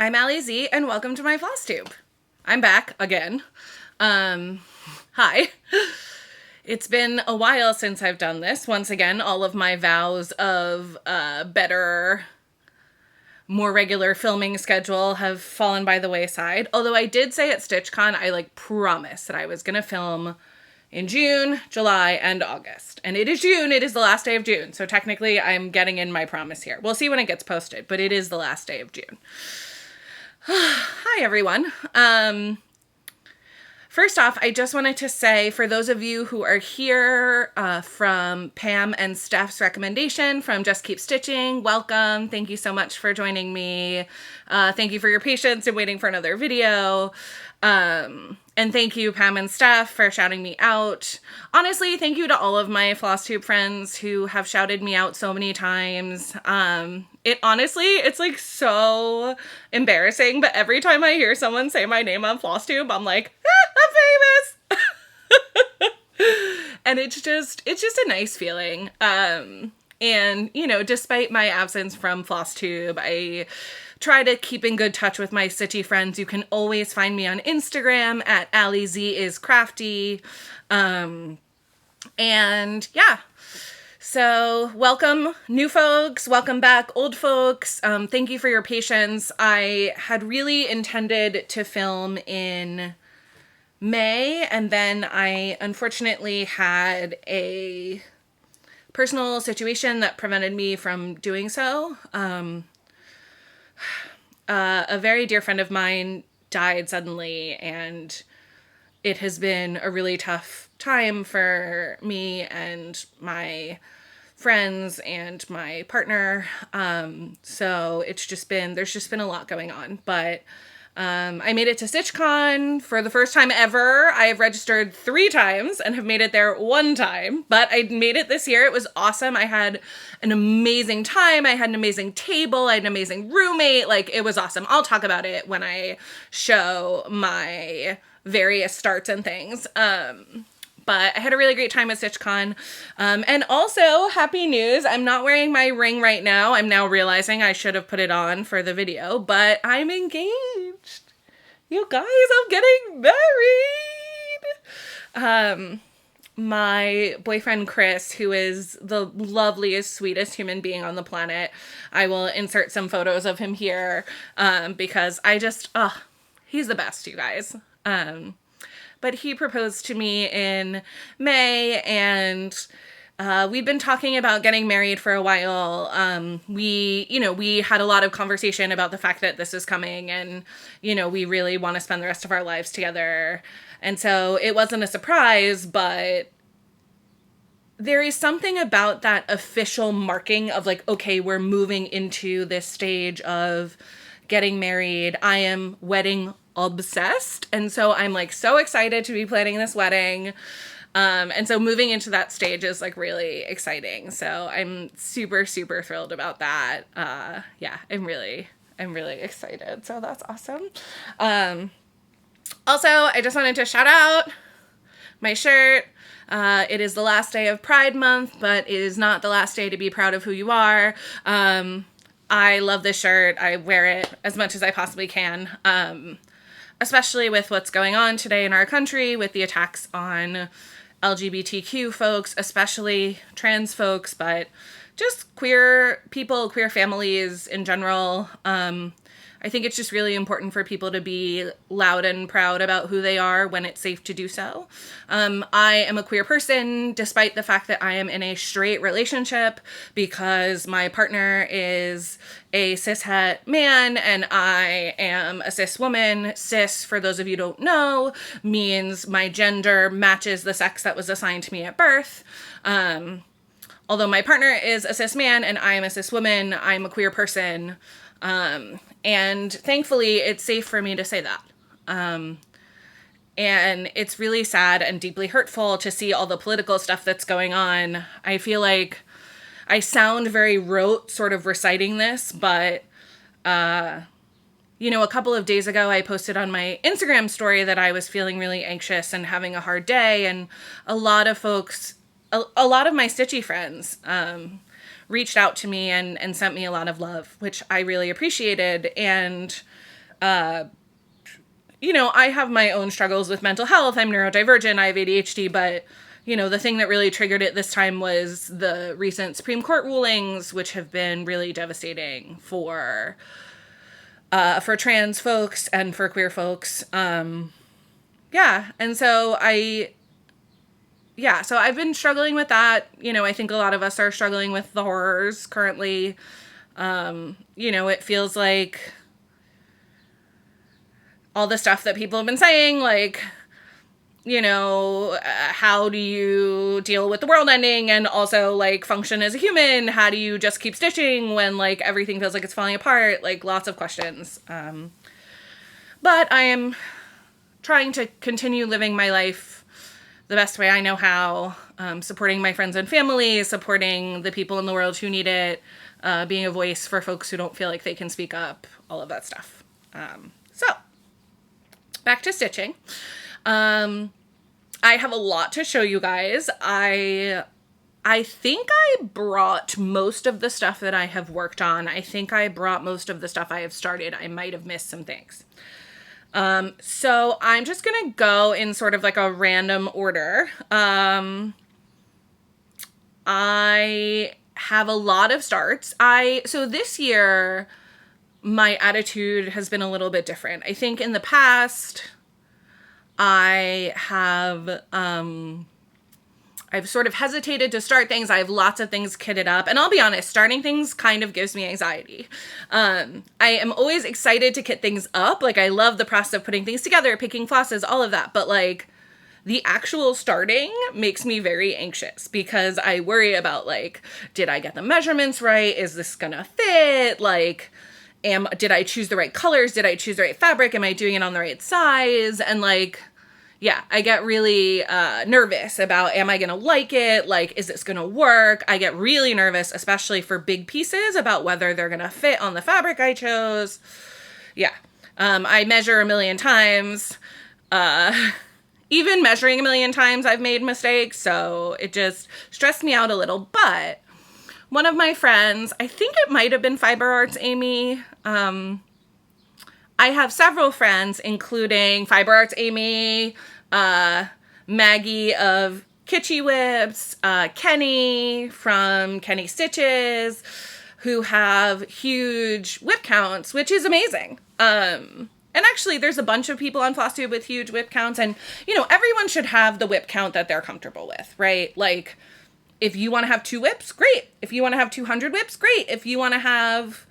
I'm Allie Z, and welcome to my Flosstube. I'm back again. Hi. It's been a while since I've done this. Once again, all of my vows of better, more regular filming schedule have fallen by the wayside. Although I did say at StitchCon, I promised that I was going to film in June, July, and August. And it is June. It is the last day of June. So technically, I'm getting in my promise here. We'll see when it gets posted, but it is the last day of June. Hi, everyone. First off, I just wanted to say, for those of you who are here from Pam and Steph's recommendation from Just Keep Stitching, welcome. Thank you so much for joining me. Thank you for your patience in waiting for another video. And thank you, Pam and Steph, for shouting me out. Honestly, thank you to all of my Flosstube friends who have shouted me out so many times. It's so embarrassing, but every time I hear someone say my name on Flosstube, I'm like, I'm famous! And it's just a nice feeling. And, despite my absence from Flosstube, I try to keep in good touch with my Stitchy friends. You can always find me on Instagram at AllieZisCrafty. And yeah. So welcome new folks, welcome back old folks. Thank you for your patience. I had really intended to film in May, and then I unfortunately had a personal situation that prevented me from doing so. A very dear friend of mine died suddenly, and it has been a really tough time for me and my friends and my partner. So there's just been a lot going on, but I made it to StitchCon for the first time ever. I have registered 3 times and have made it there 1 time, but I made it this year. It was awesome. I had an amazing time. I had an amazing table. I had an amazing roommate. It was awesome. I'll talk about it when I show my various starts and things. But I had a really great time at StitchCon. And also, happy news, I'm not wearing my ring right now. I'm now realizing I should have put it on for the video, but I'm engaged. You guys, I'm getting married. My boyfriend, Chris, who is the loveliest, sweetest human being on the planet, I will insert some photos of him here, because he's the best, you guys. But he proposed to me in May, and we've been talking about getting married for a while. We had a lot of conversation about the fact that this is coming, and, we really want to spend the rest of our lives together. And so it wasn't a surprise, but there is something about that official marking of okay, we're moving into this stage of getting married. I am wedding obsessed. And so I'm so excited to be planning this wedding. And so moving into that stage is really exciting. So I'm super, super thrilled about that. I'm really excited. So that's awesome. Also, I just wanted to shout out my shirt. It is the last day of Pride Month, but it is not the last day to be proud of who you are. I love this shirt. I wear it as much as I possibly can. Especially with what's going on today in our country with the attacks on LGBTQ folks, especially trans folks, but just queer people, queer families in general. I think it's just really important for people to be loud and proud about who they are when it's safe to do so. I am a queer person, despite the fact that I am in a straight relationship, because my partner is a cishet man and I am a cis woman. Cis, for those of you who don't know, means my gender matches the sex that was assigned to me at birth. Although my partner is a cis man and I am a cis woman, I'm a queer person. And thankfully, it's safe for me to say that. And it's really sad and deeply hurtful to see all the political stuff that's going on. I feel like I sound very rote sort of reciting this, but, a couple of days ago, I posted on my Instagram story that I was feeling really anxious and having a hard day. And a lot of folks, a lot of my Stitchy friends, reached out to me and sent me a lot of love, which I really appreciated. And You know, I have my own struggles with mental health. I'm neurodivergent. I have ADHD, but you know, the thing that really triggered it this time was the recent Supreme Court rulings, which have been really devastating for trans folks and for queer folks. Yeah. And so so I've been struggling with that. You know, I think a lot of us are struggling with the horrors currently. You know, it feels like all the stuff that people have been saying, like, you know, how do you deal with the world ending and also, like, function as a human? How do you just keep stitching when, like, everything feels like it's falling apart? Like, lots of questions. But I am trying to continue living my life the best way I know how, supporting my friends and family, supporting the people in the world who need it, being a voice for folks who don't feel like they can speak up, all of that stuff. So, back to stitching. I have a lot to show you guys. I think I brought most of the stuff that I have worked on. I think I brought most of the stuff I have started. I might have missed some things. So I'm just going to go in sort of like a random order. I have a lot of starts. So this year, my attitude has been a little bit different. I think in the past, I've sort of hesitated to start things. I have lots of things kitted up. And I'll be honest, starting things kind of gives me anxiety. I am always excited to kit things up. Like, I love the process of putting things together, picking flosses, all of that. But, like, the actual starting makes me very anxious because I worry about, like, did I get the measurements right? Is this gonna fit? Like, did I choose the right colors? Did I choose the right fabric? Am I doing it on the right size? And, like, yeah, I get really nervous about, am I going to like it? Like, is this going to work? I get really nervous, especially for big pieces, about whether they're going to fit on the fabric I chose. Yeah. I measure a million times. Even measuring a million times, I've made mistakes. So it just stressed me out a little. But one of my friends, I think it might have been Fiber Arts Amy. I have several friends, including Fiber Arts Amy, Maggie of Kitschy Whips, Kenny from Kenny Stitches, who have huge whip counts, which is amazing. And actually, there's a bunch of people on Flosstube with huge whip counts, and, you know, everyone should have the whip count that they're comfortable with, right? Like, if you want to have 2 whips, great. If you want to have 200 whips, great. If you want to have,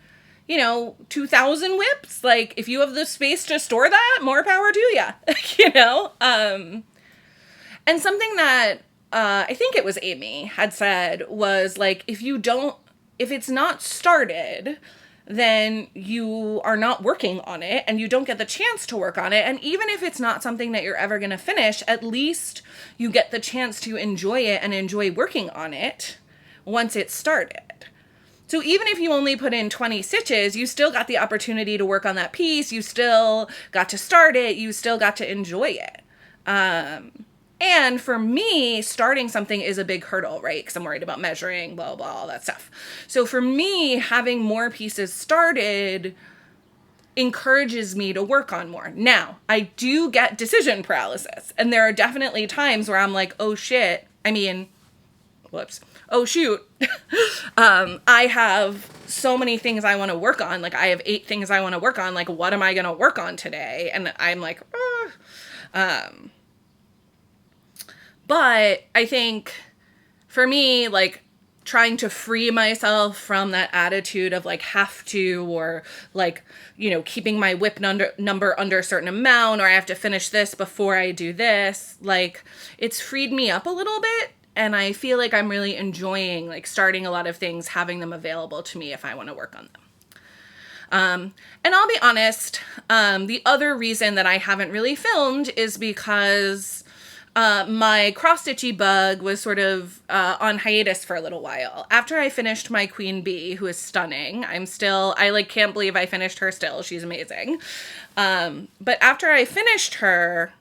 you know, 2,000 whips, like, if you have the space to store that, more power to ya, you know? And something that, I think it was Amy had said was, like, if it's not started, then you are not working on it and you don't get the chance to work on it. And even if it's not something that you're ever going to finish, at least you get the chance to enjoy it and enjoy working on it once it's started. So even if you only put in 20 stitches, you still got the opportunity to work on that piece. You still got to start it. You still got to enjoy it. And for me, starting something is a big hurdle, right? Because I'm worried about measuring, blah, blah, all that stuff. So for me, having more pieces started encourages me to work on more. Now, I do get decision paralysis. And there are definitely times where I'm like, oh shit. Oh shoot. I have so many things I want to work on. Like, I have 8 things I want to work on. Like, what am I going to work on today? And I'm like, but I think for me, like, trying to free myself from that attitude of, like, have to, or, like, you know, keeping my whip number under a certain amount, or I have to finish this before I do this, like, it's freed me up a little bit. And I feel like I'm really enjoying, like, starting a lot of things, having them available to me if I want to work on them. And I'll be honest, the other reason that I haven't really filmed is because my cross-stitchy bug was sort of on hiatus for a little while. After I finished my Queen Bee, who is stunning, I, like, can't believe I finished her still. She's amazing. But after I finished her,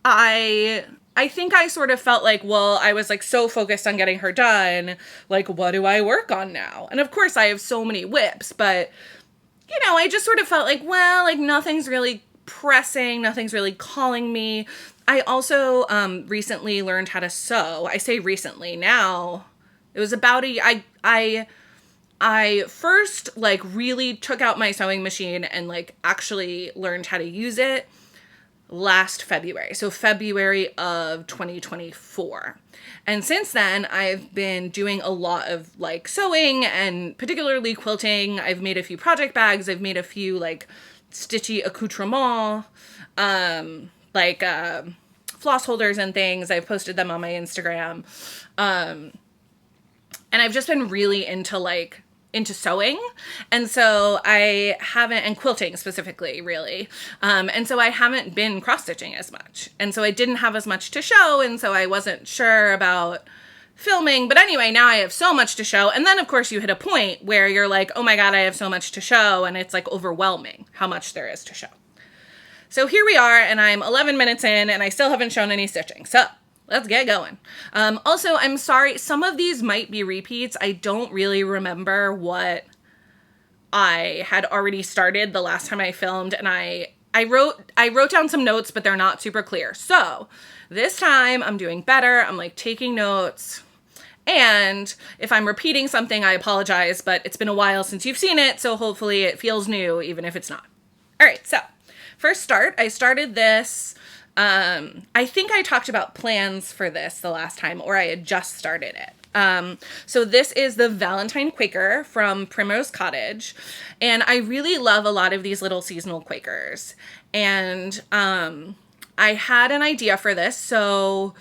I think I sort of felt like, well, I was, like, so focused on getting her done. Like, what do I work on now? And of course I have so many whips, but I just sort of felt like, well, like nothing's really pressing, nothing's really calling me. I also recently learned how to sew. I say recently, now it was about I first like really took out my sewing machine and like actually learned how to use it last February. So February of 2024. And since then, I've been doing a lot of like sewing and particularly quilting. I've made a few project bags. I've made a few like stitchy accoutrements, floss holders and things. I've posted them on my Instagram. And I've just been really into sewing. And so I haven't, and quilting specifically, really. And so I haven't been cross-stitching as much. And so I didn't have as much to show. And so I wasn't sure about filming. But anyway, now I have so much to show. And then, of course, you hit a point where you're like, oh my God, I have so much to show. And it's like overwhelming how much there is to show. So here we are, and I'm 11 minutes in, and I still haven't shown any stitching. So let's get going. Also, I'm sorry, some of these might be repeats. I don't really remember what I had already started the last time I filmed, and I wrote down some notes, but they're not super clear. So this time I'm doing better. I'm like taking notes. And if I'm repeating something, I apologize, but it's been a while since you've seen it, so hopefully it feels new, even if it's not. All right, so first start, I started this. I think I talked about plans for this the last time, or I had just started it. So this is the Valentine Quaker from Primrose Cottage. And I really love a lot of these little seasonal Quakers. And I had an idea for this. So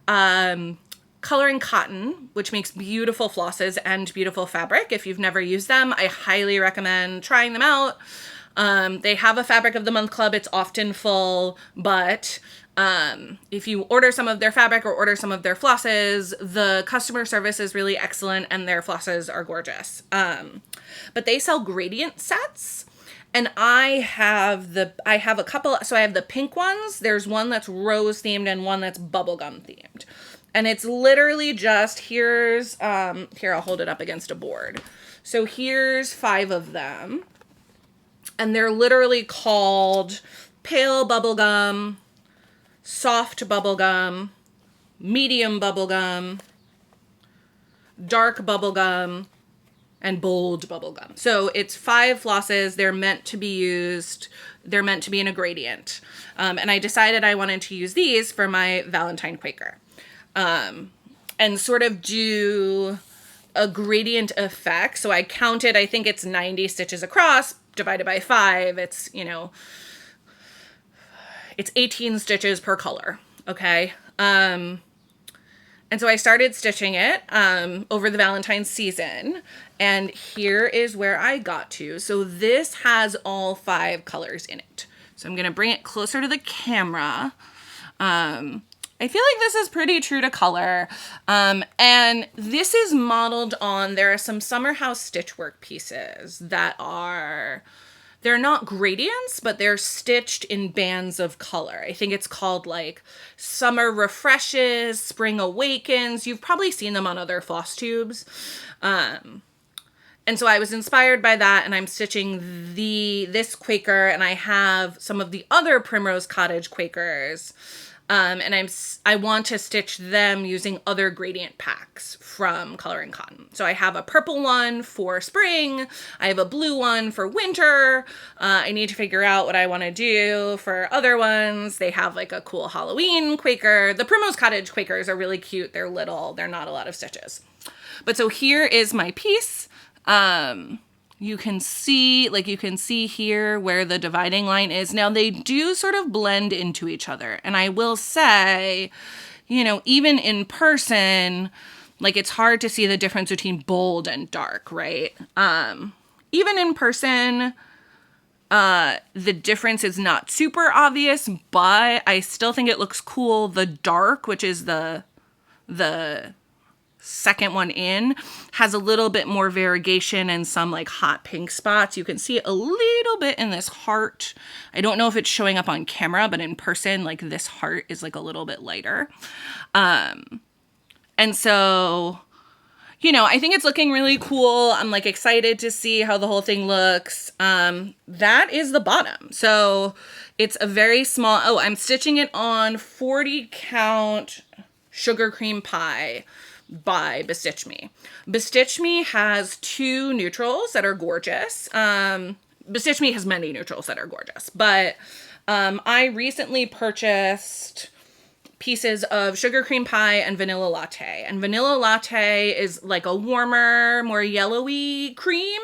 coloring cotton, which makes beautiful flosses and beautiful fabric. If you've never used them, I highly recommend trying them out. They have a Fabric of the Month club. It's often full, but if you order some of their fabric or order some of their flosses, the customer service is really excellent and their flosses are gorgeous. But they sell gradient sets, and I have a couple. So I have the pink ones. There's one that's rose themed and one that's bubblegum themed. And it's literally just, here, I'll hold it up against a board. So here's 5 of them. And they're literally called pale bubblegum, soft bubblegum, medium bubblegum, dark bubblegum, and bold bubblegum. So it's 5 flosses. They're meant to be used. They're meant to be in a gradient. And I decided I wanted to use these for my Valentine Quaker. And sort of do a gradient effect. So I counted, I think it's 90 stitches across, divided by 5, it's, it's 18 stitches per color. Okay. And so I started stitching it, over the Valentine's season, and here is where I got to. So this has all 5 colors in it. So I'm going to bring it closer to the camera. I feel like this is pretty true to color. And this is modeled on, there are some Summer House Stitchwork pieces that they're not gradients, but they're stitched in bands of color. I think it's called like Summer Refreshes, Spring Awakens. You've probably seen them on other Flosstubes. And so I was inspired by that, and I'm stitching this Quaker, and I have some of the other Primrose Cottage Quakers. And I want to stitch them using other gradient packs from Coloring Cotton. So I have a purple one for spring. I have a blue one for winter. I need to figure out what I want to do for other ones. They have like a cool Halloween Quaker. The Primrose Cottage Quakers are really cute. They're little. They're not a lot of stitches. But so here is my piece. You can see here where the dividing line is. Now they do sort of blend into each other. And I will say, even in person, like it's hard to see the difference between bold and dark, right? Even in person, the difference is not super obvious, but I still think it looks cool. The dark, which is the second one in, has a little bit more variegation and some like hot pink spots. You can see it a little bit in this heart. I don't know if it's showing up on camera, but in person, like this heart is like a little bit lighter. And so, you know, I think it's looking really cool. I'm like excited to see how the whole thing looks. That is the bottom. So it's a very small, oh, I'm stitching it on 40 count sugar cream pie by Bestitch Me. Bestitch Me has 2 neutrals that are gorgeous. Bestitch Me has many neutrals that are gorgeous, but I recently purchased pieces of sugar cream pie and vanilla latte. And vanilla latte is like a warmer, more yellowy cream.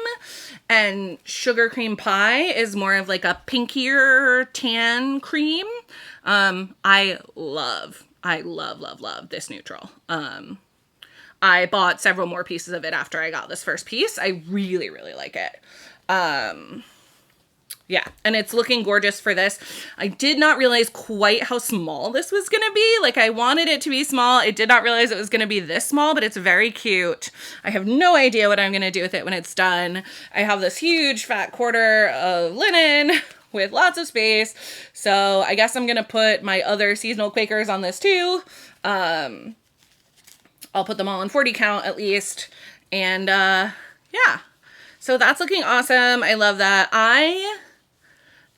And sugar cream pie is more of like a pinkier tan cream. I love this neutral. I bought several more pieces of it after I got this first piece. I really, really like it. Yeah, and it's looking gorgeous for this. I did not realize quite how small this was going to be. Like, I wanted it to be small. I did not realize it was going to be this small, but it's very cute. I have no idea what I'm going to do with it when it's done. I have this huge fat quarter of linen with lots of space. So I guess I'm going to put my other seasonal Quakers on this too. I'll put them all in 40 count at least. And yeah, so that's looking awesome. I love that. I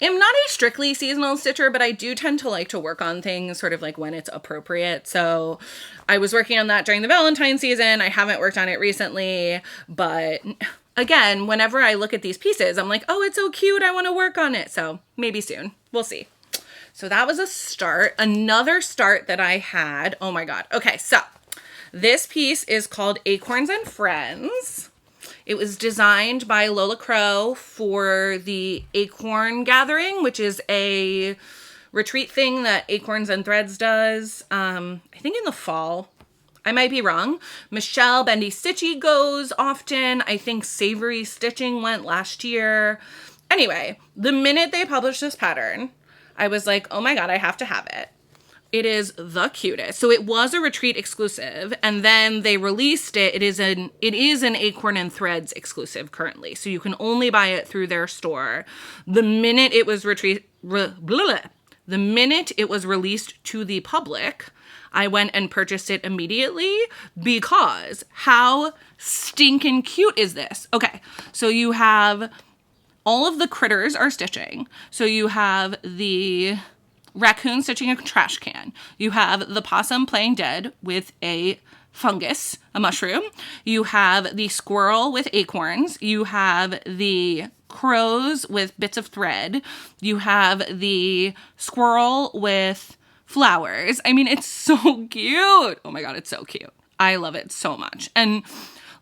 am not a strictly seasonal stitcher, but I do tend to like to work on things sort of like when it's appropriate. So I was working on that during the Valentine season. I haven't worked on it recently, but again, whenever I look at these pieces, I'm like, oh, it's so cute. I want to work on it. So maybe soon. We'll see. So that was a start. Another start that I had. Oh my God. Okay. So this piece is called Acorns and Friends. It was designed by Lola Crow for the Acorn Gathering, which is a retreat thing that Acorns and Threads does, I think in the fall. I might be wrong. Michelle Bendy Stitchy goes often. I think Savory Stitching went last year. Anyway, the minute they published this pattern, I was like, oh my God, I have to have it. It is the cutest. So it was a retreat exclusive, and then they released it. It is an Acorn and Threads exclusive currently. So you can only buy it through their store. The minute it was released to the public, I went and purchased it immediately because how stinking cute is this? Okay, so you have all of the critters are stitching. So you have the raccoon stitching a trash can. You have the possum playing dead with a fungus, a mushroom. You have the squirrel with acorns. You have the crows with bits of thread. You have the squirrel with flowers. I mean, it's so cute. Oh my God, it's so cute. I love it so much. And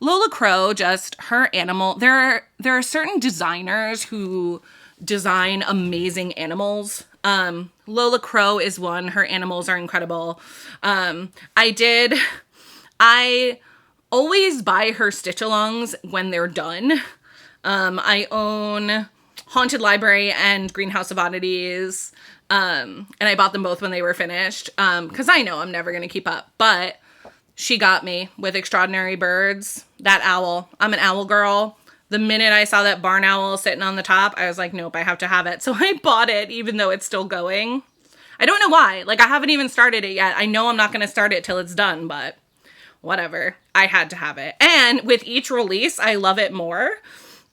Lola Crow, just her animal, there are certain designers who design amazing animals. Lola Crow is one. Her animals are incredible. I always buy her stitch-alongs when they're done. I own Haunted Library and Greenhouse of Oddities. And I bought them both when they were finished. Cause I know I'm never going to keep up, but she got me with Extraordinary Birds. That owl. I'm an owl girl. The minute I saw that barn owl sitting on the top, I was like, nope, I have to have it. So I bought it, even though it's still going. I don't know why. Like, I haven't even started it yet. I know I'm not going to start it till it's done, but whatever. I had to have it. And with each release, I love it more.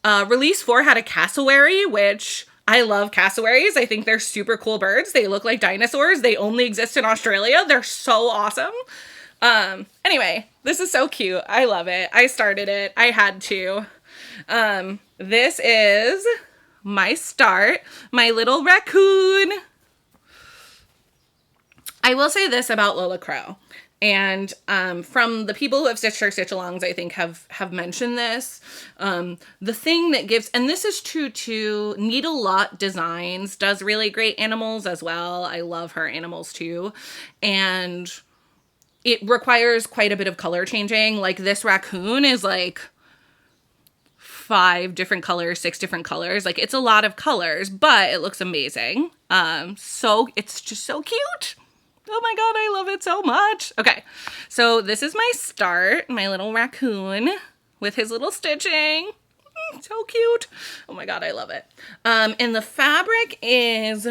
Release 4 had a cassowary, which I love cassowaries. I think they're super cool birds. They look like dinosaurs. They only exist in Australia. They're so awesome. Anyway, this is so cute. I love it. I started it. I had to. This is my start, my little raccoon. I will say this about Lola Crow, and from the people who have stitched her stitch-alongs, I think have mentioned this. The thing that gives, and this is true too, Needle Lot Designs does really great animals as well. I love her animals too, and it requires quite a bit of color changing. Like, this raccoon is like 5 different colors, 6 different colors. Like, it's a lot of colors, but it looks amazing. So it's just so cute. Oh my God, I love it so much. Okay, so this is my start, my little raccoon with his little stitching. So cute. Oh my God, I love it. And the fabric is,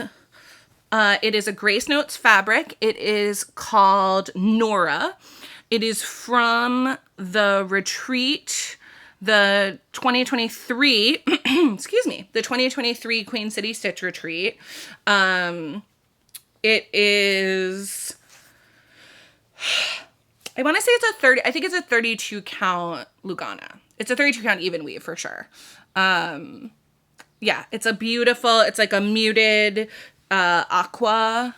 it is a Grace Notes fabric. It is called Nora. It is from the retreat, the 2023, excuse me, the 2023 Queen City Stitch Retreat. It is, I want to say it's a 30, I think it's a 32 count Lugana. It's a 32 count even weave for sure. Yeah, it's a beautiful, it's like a muted aqua.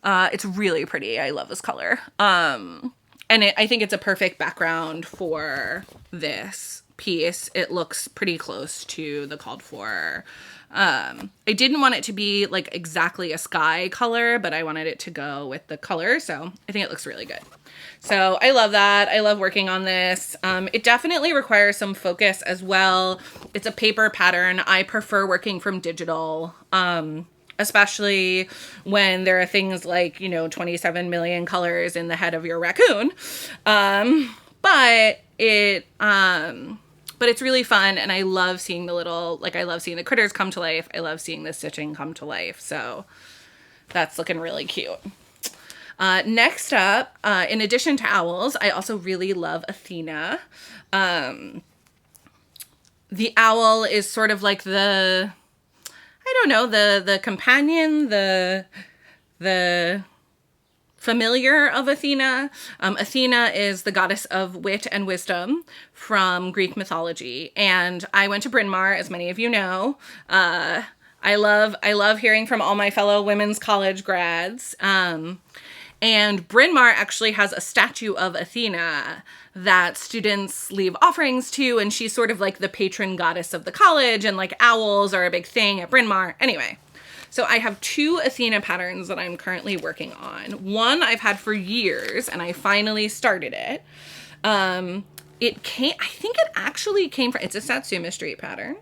It's really pretty. I love this color. And I think it's a perfect background for this piece. It looks pretty close to the called for. I didn't want it to be like exactly a sky color, but I wanted it to go with the color. So I think it looks really good. So I love that. I love working on this. It definitely requires some focus as well. It's a paper pattern. I prefer working from digital, especially when there are things like, 27 million colors in the head of your raccoon. But it's really fun, and I love seeing I love seeing the critters come to life. I love seeing the stitching come to life. So that's looking really cute. Next up, in addition to owls, I also really love Athena. The owl is sort of like the companion, the familiar of Athena. Athena is the goddess of wit and wisdom from Greek mythology. And I went to Bryn Mawr, as many of you know. I love hearing from all my fellow women's college grads. And Bryn Mawr actually has a statue of Athena that students leave offerings to, and she's sort of like the patron goddess of the college, and like owls are a big thing at Bryn Mawr. Anyway, so I have 2 Athena patterns that I'm currently working on. One I've had for years, and I finally started it. I think it actually came from, it's a Satsuma Street pattern.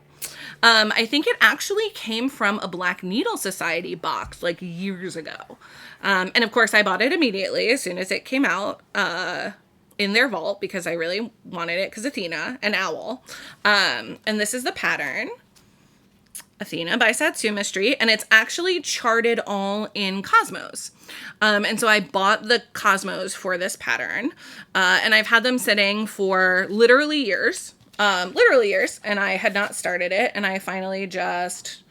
I think it actually came from a Black Needle Society box like years ago. And of course I bought it immediately as soon as it came out, in their vault because I really wanted it because Athena, an owl. And this is the pattern, Athena by Satsuma Street, and it's actually charted all in Cosmos. And so I bought the Cosmos for this pattern, and I've had them sitting for literally years, and I had not started it, and I finally just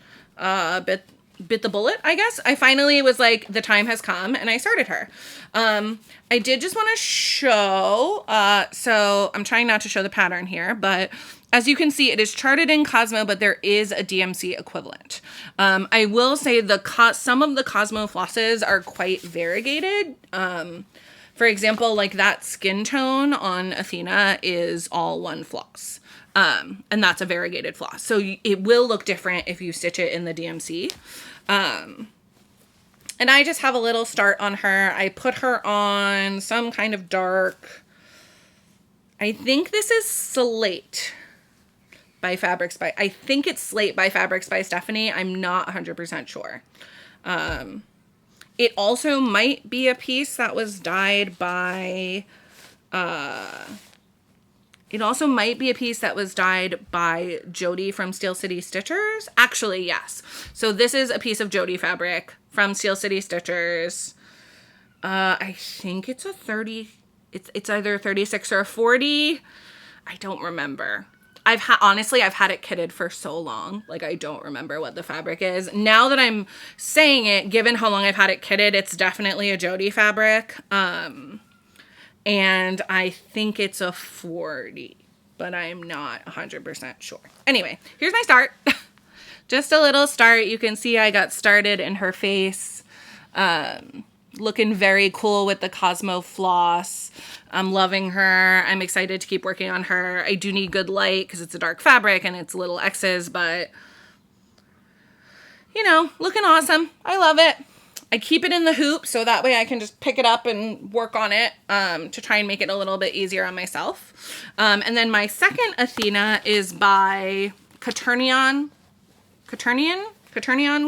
bit the bullet, I guess. I finally was like, the time has come, and I started her. I did just want to show, so I'm trying not to show the pattern here, but as you can see, it is charted in Cosmo, but there is a DMC equivalent. I will say some of the Cosmo flosses are quite variegated. For example, like that skin tone on Athena is all one floss. And that's a variegated floss. So it will look different if you stitch it in the DMC. And I just have a little start on her. I put her on some kind of dark, I think this is Slate by Fabrics by, I think it's Slate by Fabrics by Stephanie. I'm not 100% sure. It also might be a piece that was dyed by, Jody from Steel City Stitchers. Actually, yes. So this is a piece of Jody fabric from Steel City Stitchers. I think it's a 30, it's either a 36 or a 40. I don't remember. Honestly, I've had it kitted for so long. Like, I don't remember what the fabric is. Now that I'm saying it, given how long I've had it kitted, it's definitely a Jody fabric. And I think it's a 40, but I'm not 100% sure. Anyway, here's my start. Just a little start. You can see I got started in her face. Looking very cool with the Cosmo floss. I'm loving her. I'm excited to keep working on her. I do need good light because it's a dark fabric and it's little X's, but looking awesome. I love it. I keep it in the hoop so that way I can just pick it up and work on it to try and make it a little bit easier on myself. And then my second Athena is by Quaternion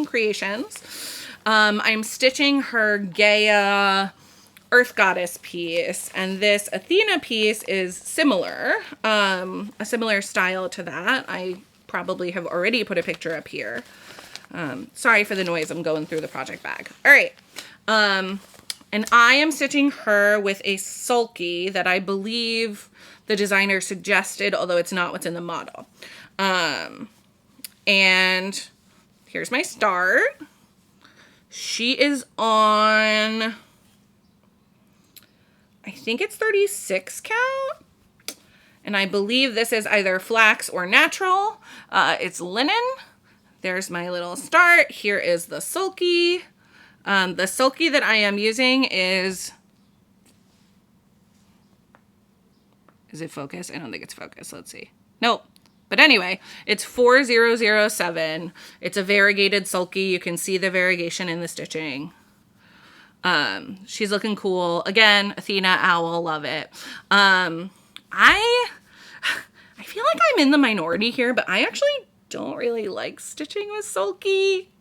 Creations. I'm stitching her Gaia Earth Goddess piece, and this Athena piece is similar, a similar style to that. I probably have already put a picture up here. Sorry for the noise. I'm going through the project bag. All right. And And I am stitching her with a sulky that I believe the designer suggested, although it's not what's in the model. And here's my start. She is on, I think it's 36 count. And I believe this is either flax or natural. It's linen. There's my little start. Here is the sulky. The sulky that I am using is it focused? I don't think it's focused. Let's see. Nope. But anyway, it's 4007. It's a variegated sulky. You can see the variegation in the stitching. She's looking cool. Again, Athena owl, love it. I feel like I'm in the minority here, but I actually don't really like stitching with sulky.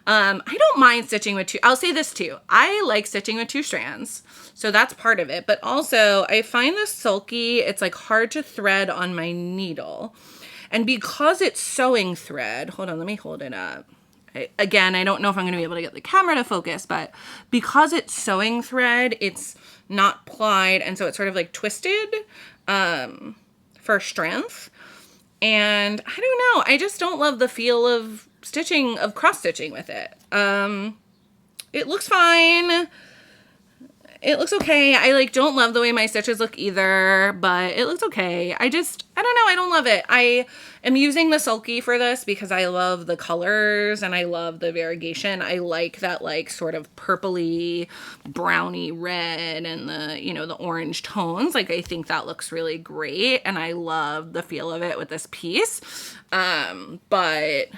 I don't mind stitching with I'll say this too. I like stitching with 2 strands. So that's part of it. But also I find the sulky, it's like hard to thread on my needle. And because it's sewing thread, hold on, let me hold it up. Again, I don't know if I'm going to be able to get the camera to focus, but because it's sewing thread, it's not plied. And so it's sort of like twisted for strength. And I don't know, I just don't love the feel of stitching, of cross stitching with it. It looks fine. It looks okay. I don't love the way my stitches look either, but it looks okay. I don't know. I don't love it. I am using the sulky for this because I love the colors and I love the variegation. I like that sort of purpley, browny red and the orange tones. I think that looks really great. And I love the feel of it with this piece. But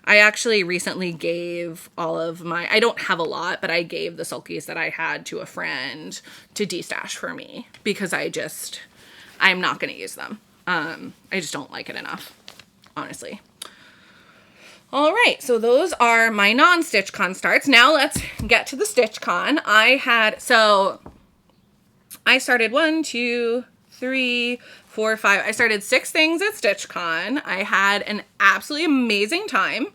I actually recently gave all of I don't have a lot, but I gave the sulkies that I had to a friend to destash for me because I'm not going to use them. I just don't like it enough, honestly. All right, so those are my non-StitchCon starts. Now let's get to the StitchCon. I started 1, 2, 3, 4, 5. I started 6 things at StitchCon. I had an absolutely amazing time.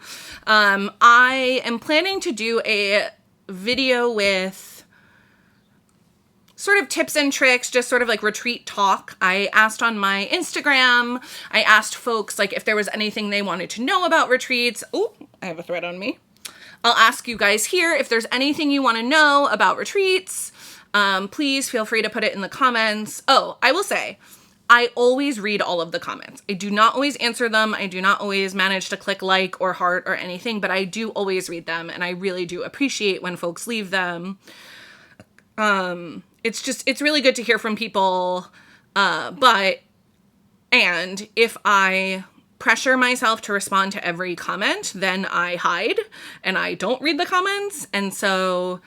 I am planning to do a video with sort of tips and tricks, just sort of retreat talk. I asked on my Instagram, I asked folks if there was anything they wanted to know about retreats. Oh, I have a thread on me. I'll ask you guys here if there's anything you want to know about retreats. Please feel free to put it in the comments. Oh, I will say, I always read all of the comments. I do not always answer them. I do not always manage to click like or heart or anything, but I do always read them, and I really do appreciate when folks leave them. It's really good to hear from people, and if I pressure myself to respond to every comment, then I hide and I don't read the comments, and so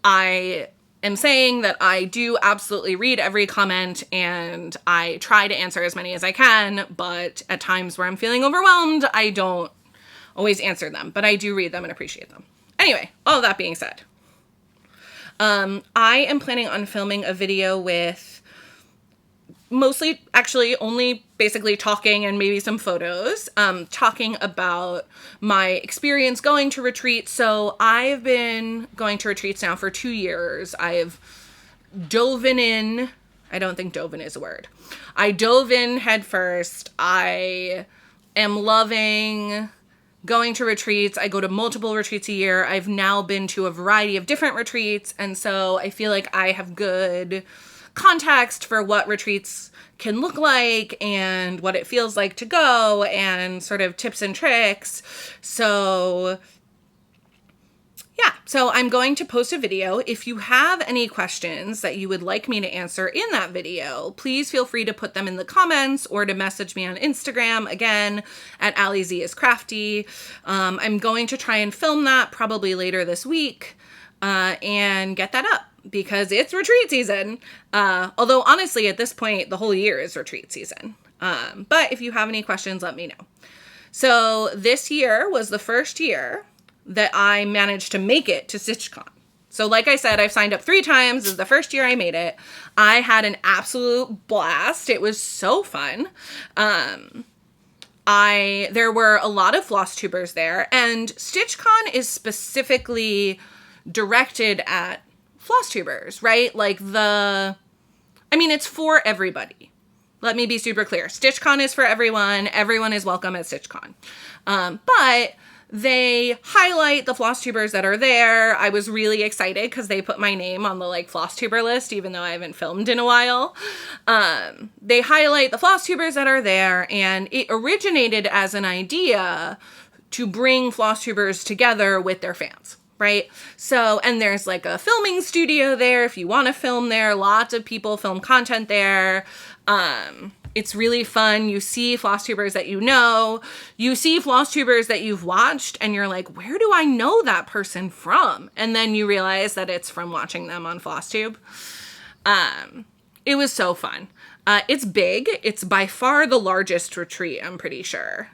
I am saying that I do absolutely read every comment and I try to answer as many as I can, but at times where I'm feeling overwhelmed, I don't always answer them, but I do read them and appreciate them. Anyway, all that being said, I am planning on filming a video with mostly, actually only basically talking and maybe some photos, talking about my experience going to retreats. So I've been going to retreats now for 2 years. I've dove in. I don't think dove in is a word. I dove in head first. I am loving going to retreats. I go to multiple retreats a year. I've now been to a variety of different retreats. And so I feel like I have good context for what retreats can look like and what it feels like to go and sort of tips and tricks. So yeah, so I'm going to post a video. If you have any questions that you would like me to answer in that video, please feel free to put them in the comments or to message me on Instagram, again, at AllieZisCrafty. I'm going to try and film that probably later this week and get that up because it's retreat season. Although honestly, at this point, the whole year is retreat season. But if you have any questions, let me know. So this year was the first year that I managed to make it to StitchCon. So like I said, I've signed up 3 times. This is the first year I made it. I had an absolute blast. It was so fun. There were a lot of Flosstubers there, and StitchCon is specifically directed at Flosstubers, right? Like it's for everybody. Let me be super clear. StitchCon is for everyone. Everyone is welcome at StitchCon. But they highlight the Flosstubers that are there. I was really excited because they put my name on the Flosstuber list, even though I haven't filmed in a while. They highlight the Flosstubers that are there, and it originated as an idea to bring Flosstubers together with their fans. Right? So, and there's a filming studio there if you want to film there. Lots of people film content there. It's really fun. You see Flosstubers that you know. You see Flosstubers that you've watched, and you're like, where do I know that person from? And then you realize that it's from watching them on Flosstube. It was so fun. It's big. It's by far the largest retreat, I'm pretty sure.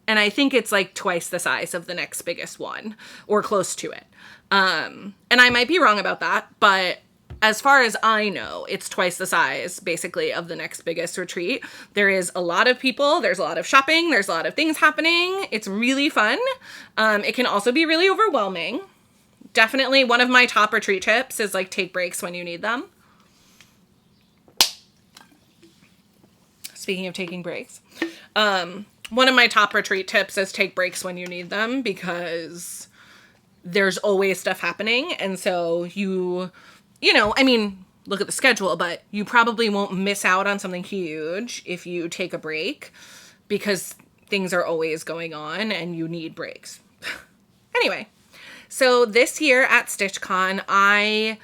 And I think it's twice the size of the next biggest one, or close to it. And I might be wrong about that, but as far as I know, it's twice the size, basically, of the next biggest retreat. There is a lot of people. There's a lot of shopping. There's a lot of things happening. It's really fun. It can also be really overwhelming. Definitely one of my top retreat tips is take breaks when you need them. Speaking of taking breaks, one of my top retreat tips is take breaks when you need them, because there's always stuff happening. And so look at the schedule, but you probably won't miss out on something huge if you take a break, because things are always going on and you need breaks. Anyway, so this year at StitchCon, I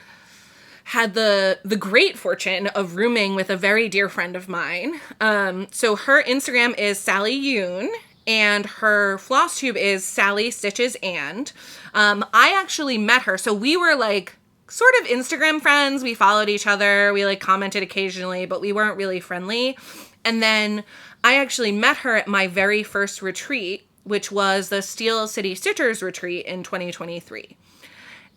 had the great fortune of rooming with a very dear friend of mine. So her Instagram is Sally Yoon, and her Flosstube is Sally Stitches and. I actually met her. So we were sort of Instagram friends. We followed each other. We commented occasionally, but we weren't really friendly. And then I actually met her at my very first retreat, which was the Steel City Stitchers retreat in 2023.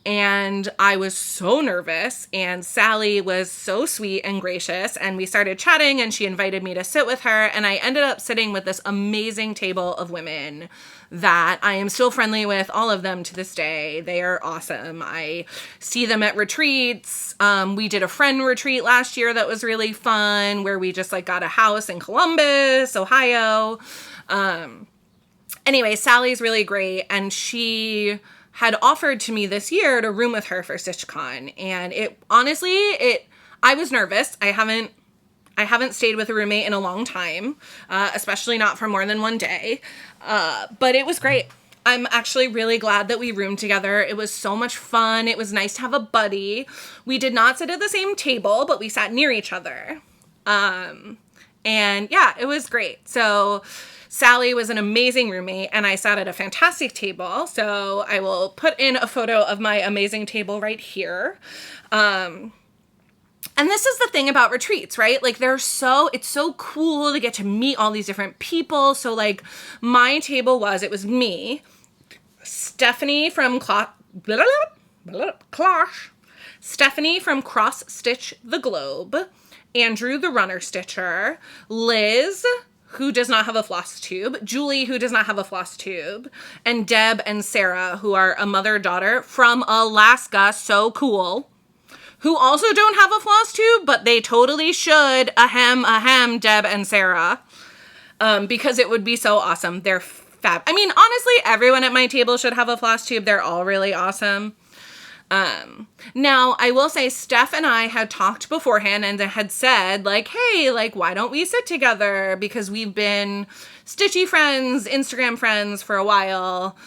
And I was so nervous, and Sally was so sweet and gracious, and we started chatting, and she invited me to sit with her, and I ended up sitting with this amazing table of women that I am still friendly with, all of them to this day. They are awesome. I see them at retreats. We did a friend retreat last year that was really fun, where we just got a house in Columbus, Ohio. Anyway, Sally's really great, and she had offered to me this year to room with her for StitchCon. And I was nervous. I haven't stayed with a roommate in a long time, especially not for more than one day. But it was great. I'm actually really glad that we roomed together. It was so much fun. It was nice to have a buddy. We did not sit at the same table, but we sat near each other. And yeah, it was great. So Sally was an amazing roommate, and I sat at a fantastic table. So I will put in a photo of my amazing table right here. And this is the thing about retreats, right? It's so cool to get to meet all these different people. So my table it was me, Stephanie from Stephanie from Cross Stitch the Globe, Andrew the Runner Stitcher, Liz, who does not have a floss tube, Julie, who does not have a floss tube, and Deb and Sarah, who are a mother-daughter from Alaska, so cool, who also don't have a floss tube, but they totally should. Ahem, Deb and Sarah, because it would be so awesome. They're fab. Honestly, everyone at my table should have a floss tube. They're all really awesome. Now I will say Steph and I had talked beforehand and had said hey, why don't we sit together? Because we've been stitchy friends, Instagram friends for a while.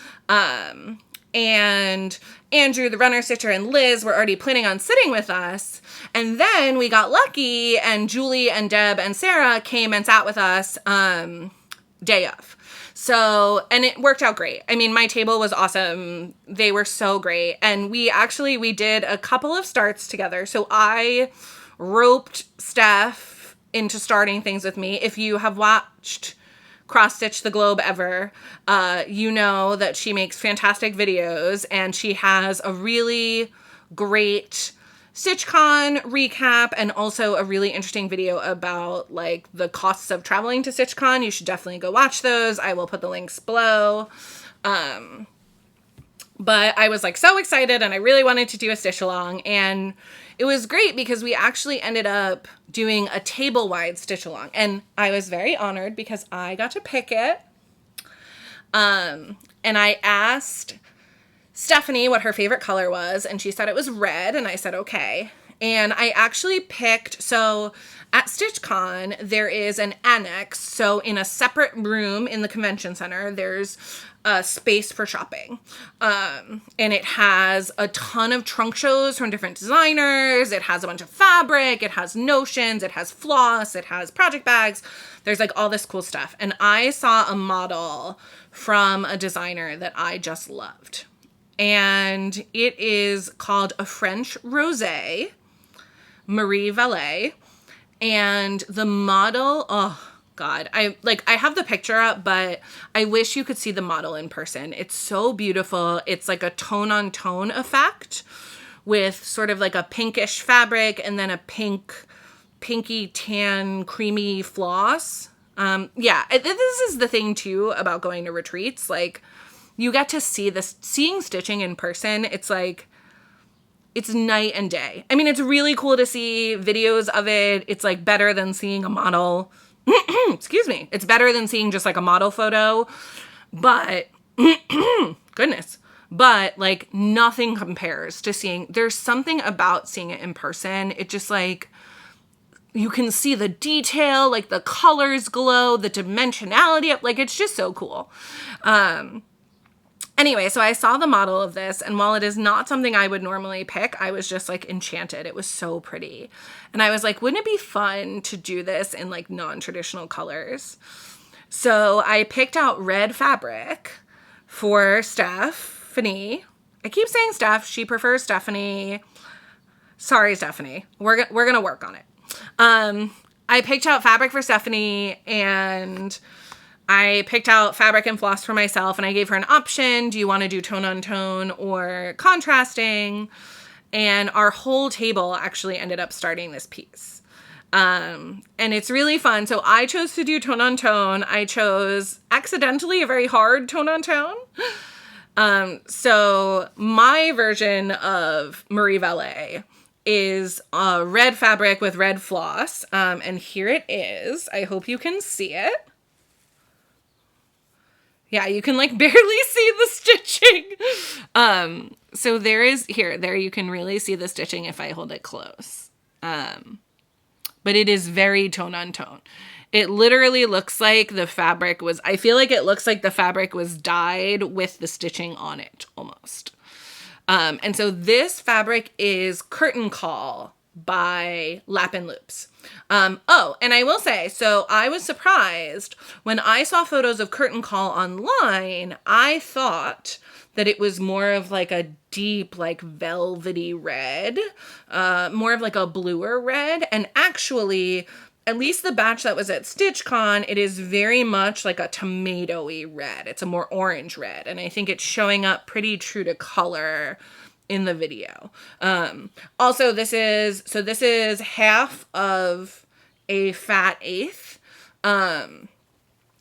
And Andrew, the runner stitcher, and Liz were already planning on sitting with us. And then we got lucky, and Julie and Deb and Sarah came and sat with us, day of. So, and it worked out great. My table was awesome. They were so great. And we did a couple of starts together. So I roped Steph into starting things with me. If you have watched Cross Stitch the Globe ever, you know that she makes fantastic videos, and she has a really great StitchCon recap, and also a really interesting video about the costs of traveling to StitchCon. You should definitely go watch those. I will put the links below. But I was like so excited and I really wanted to do a stitch along, and it was great because we actually ended up doing a table wide stitch along, and I was very honored because I got to pick it. And I asked Stephanie what her favorite color was, and she said it was red, and I said okay. And I actually picked, so at StitchCon, there is an annex. So in a separate room in the convention center, there's a space for shopping. And it has a ton of trunk shows from different designers. It has a bunch of fabric. It has notions. It has floss. It has project bags. There's like all this cool stuff. And I saw a model from a designer that I just loved. And it is called a French Rosé, Marie Valet. And the model, oh God, I have the picture up, but I wish you could see the model in person. It's so beautiful. It's like a tone on tone effect with sort of like a pinkish fabric and then a pinky tan creamy floss. This is the thing too about going to retreats. Like, you get to see this, seeing stitching in person. It's like, it's night and day. I mean, it's really cool to see videos of it. It's like better than seeing a model. Excuse me. It's better than seeing just like a model photo. But, goodness. But like nothing compares to seeing, there's something about seeing it in person. It just like, you can see the detail, like the colors glow, the dimensionality, like it's just so cool. Anyway, so I saw the model of this, and while it is not something I would normally pick, I was just like enchanted. It was so pretty. And I was like, wouldn't it be fun to do this in like non-traditional colors? So I picked out red fabric for Stephanie. I keep saying Steph. She prefers Stephanie. Sorry, Stephanie. We're going to work on it. I picked out fabric for Stephanie, and I picked out fabric and floss for myself, and I gave her an option. Do you want to do tone on tone or contrasting? And our whole table actually ended up starting this piece. And it's really fun. So I chose to do tone on tone. I chose accidentally a very hard tone on tone. So my version of Marie Valet is red fabric with red floss. And here it is. I hope you can see it. Yeah, you can like barely see the stitching. So there you can really see the stitching if I hold it close. But it is very tone on tone. It literally looks like I feel like it looks like the fabric was dyed with the stitching on it almost. And so this fabric is Curtain Call by Lap and Loops. And I will say, so I was surprised when I saw photos of Curtain Call online. I thought that it was more of like a deep, like velvety red, more of like a bluer red. And actually, at least the batch that was at StitchCon, it is very much like a tomatoey red. It's a more orange red. And I think it's showing up pretty true to color in the video. Also, this is half of a fat eighth.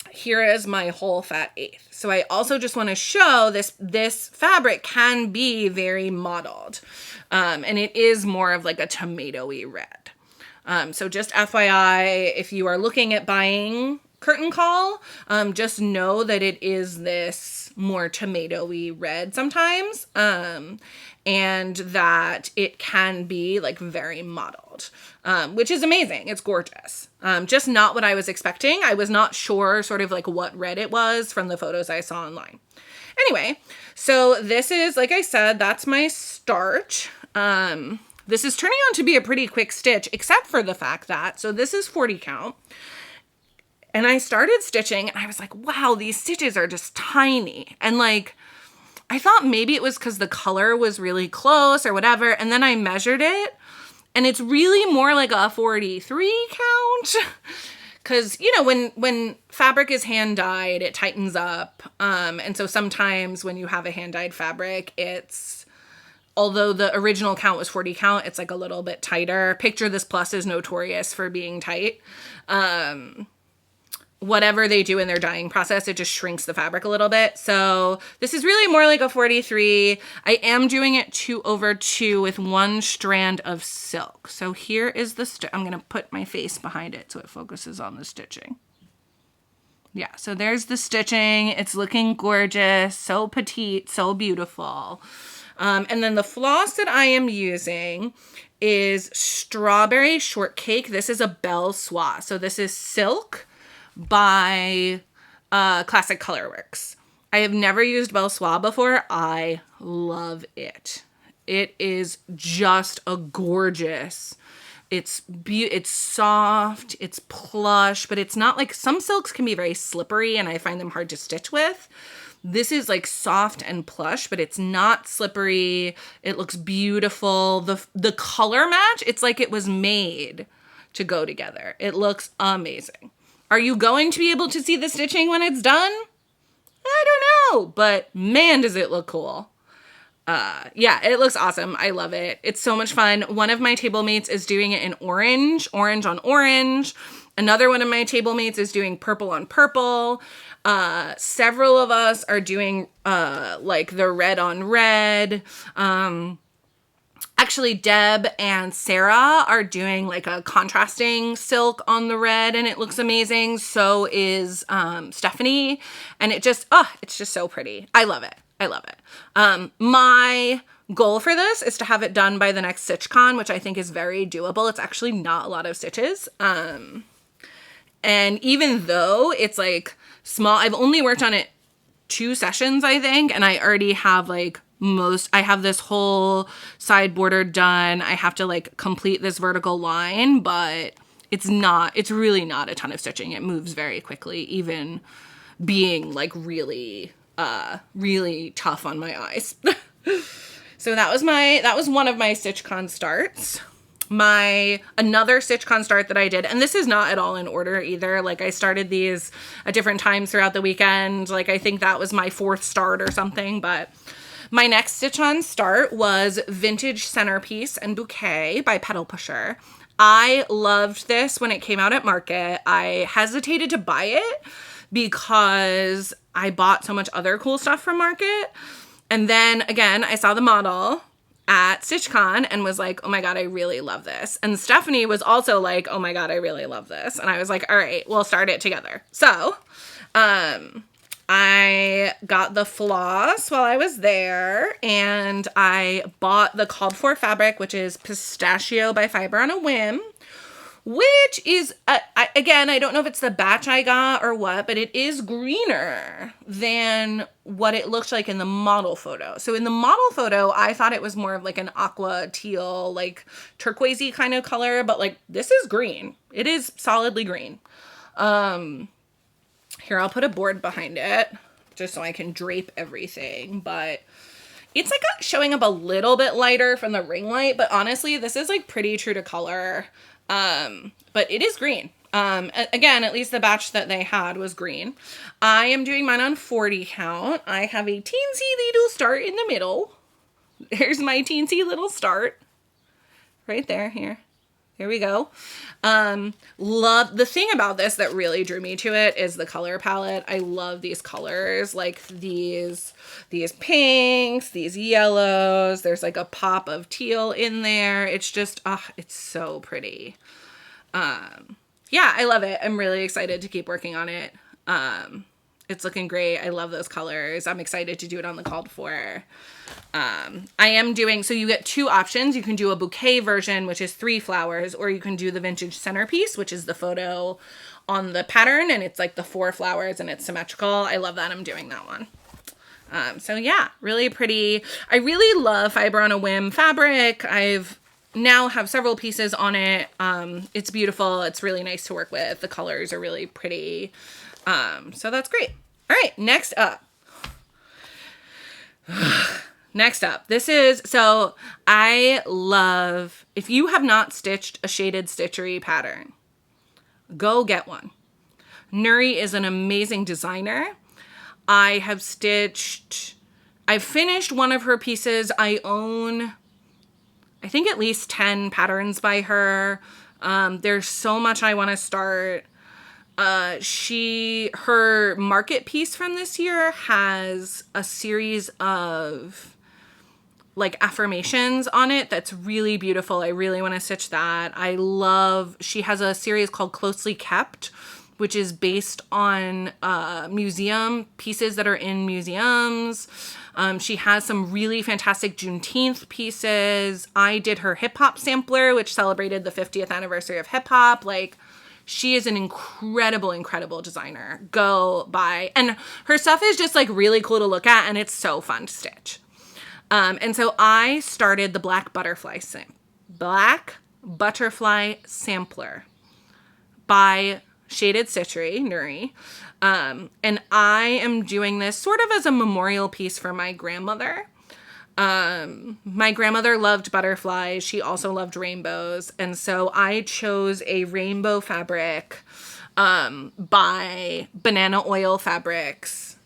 Here is my whole fat eighth. So I also just want to show this fabric can be very mottled. And it is more of like a tomatoey red. So just FYI, if you are looking at buying Curtain Call, just know that it is this more tomatoey red sometimes. And that it can be like very mottled, which is amazing. It's gorgeous. Just not what I was expecting. I was not sure sort of like what red it was from the photos I saw online. Anyway, so this is, like I said, that's my start. This is turning out to be a pretty quick stitch, except for the fact that, so this is 40 count. And I started stitching and I was like, wow, these stitches are just tiny. And like, I thought maybe it was because the color was really close or whatever. And then I measured it and it's really more like a 43 count. Because, you know, when fabric is hand dyed, it tightens up. And so sometimes when you have a hand dyed fabric, although the original count was 40 count, it's like a little bit tighter. Picture This Plus is notorious for being tight. whatever they do in their dyeing process, it just shrinks the fabric a little bit. So this is really more like a 43. I am doing it 2/2 with 1 strand of silk. So here is the, I'm going to put my face behind it so it focuses on the stitching. Yeah, so there's the stitching. It's looking gorgeous, so petite, so beautiful. And then the floss that I am using is Strawberry Shortcake. This is a Belle Soie. So this is silk by Classic Colorworks. I have never used Belle Soie before. I love it. It is just a gorgeous. It's soft, it's plush, but it's not like, some silks can be very slippery and I find them hard to stitch with. This is like soft and plush, but it's not slippery. It looks beautiful. The color match, it's like it was made to go together. It looks amazing. Are you going to be able to see the stitching when it's done? I don't know, but man, does it look cool. Yeah, it looks awesome. I love it. It's so much fun. One of my table mates is doing it in orange on orange. Another one of my table mates is doing purple on purple. Several of us are doing, like the red on red. Actually, Deb and Sarah are doing like a contrasting silk on the red and it looks amazing. So is Stephanie. And it just, it's just so pretty. I love it. I love it. My goal for this is to have it done by the next StitchCon, which I think is very doable. It's actually not a lot of stitches. And even though it's like small, I've only worked on it 2 sessions, I think. And I already have like I have this whole side border done. I have to like complete this vertical line, but it's really not a ton of stitching. It moves very quickly, even being like really tough on my eyes. So that was one of my StitchCon starts. Another StitchCon start that I did, and this is not at all in order either. Like I started these at different times throughout the weekend. Like I think that was my 4th start or something, but my next Stitch-On start was Vintage Centerpiece and Bouquet by Petal Pusher. I loved this when it came out at Market. I hesitated to buy it because I bought so much other cool stuff from Market. And then again, I saw the model at StitchCon and was like, oh my God, I really love this. And Stephanie was also like, oh my God, I really love this. And I was like, all right, we'll start it together. So, I got the floss while I was there and I bought the called for fabric, which is Pistachio by Fiber on a Whim, which is, again, I don't know if it's the batch I got or what, but it is greener than what it looked like in the model photo. So in the model photo, I thought it was more of like an aqua teal, like turquoisey kind of color, but like this is green. It is solidly green. Here, I'll put a board behind it just so I can drape everything, but it's like showing up a little bit lighter from the ring light, but honestly, this is like pretty true to color. But it is green. Again, at least the batch that they had was green. I am doing mine on 40 count. I have a teensy little start in the middle. There's my teensy little start right there, here. Here we go. Love the thing about this that really drew me to it is the color palette. I love these colors, like these pinks, these yellows. There's like a pop of teal in there. It's just, it's so pretty. Yeah, I love it. I'm really excited to keep working on it. It's looking great. I love those colors. I'm excited to do it on the called for. I am doing, so you get 2 options. You can do a bouquet version, which is 3 flowers, or you can do the vintage centerpiece, which is the photo on the pattern, and it's like the 4 flowers and it's symmetrical. I love that. I'm doing that one. So yeah, really pretty. I really love Fiber on a Whim fabric. I've now have several pieces on it. It's beautiful. It's really nice to work with. The colors are really pretty. So that's great. All right, next up. This is, so I love, if you have not stitched a shaded stitchery pattern, go get one. Nuri is an amazing designer. I've finished one of her pieces. I own, I think, at least 10 patterns by her. There's so much I want to start. Her market piece from this year has a series of like affirmations on it that's really beautiful. I really want to stitch that. She has a series called Closely Kept, which is based on museum pieces that are in museums. She has some really fantastic Juneteenth pieces. I did her hip hop sampler, which celebrated the 50th anniversary of hip hop. Like, she is an incredible, incredible designer. Go buy. And her stuff is just like really cool to look at, and it's so fun to stitch. And so I started the Black Butterfly Sampler by Shaded Stitchery, Nuri. And I am doing this sort of as a memorial piece for my grandmother. My grandmother loved butterflies. She also loved rainbows. And so I chose a rainbow fabric, by Banana Oil Fabrics.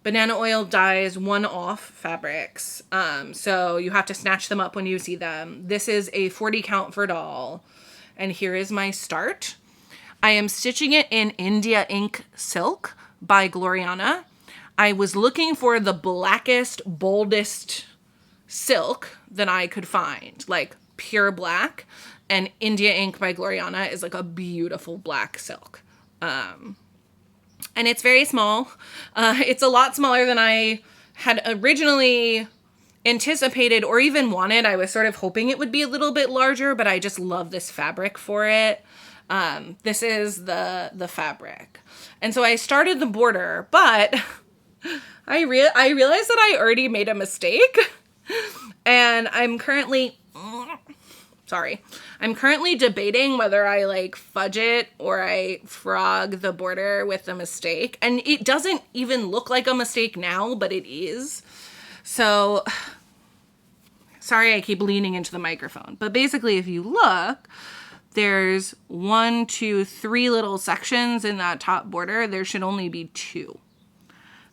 Banana Oil dyes one-off fabrics. So you have to snatch them up when you see them. This is a 40 count for doll. And here is my start. I am stitching it in India Ink Silk by Gloriana. I was looking for the blackest, boldest silk that I could find, like pure black. And India Ink by Gloriana is like a beautiful black silk. And it's very small. It's a lot smaller than I had originally anticipated or even wanted. I was sort of hoping it would be a little bit larger, but I just love this fabric for it. This is the fabric. And so I started the border, but I realized that I already made a mistake. And I'm currently debating whether I like fudge it or I frog the border with the mistake. And it doesn't even look like a mistake now, but it is. So, sorry I keep leaning into the microphone. But basically, if you look, there's 1, 2, 3 little sections in that top border. There should only be 2.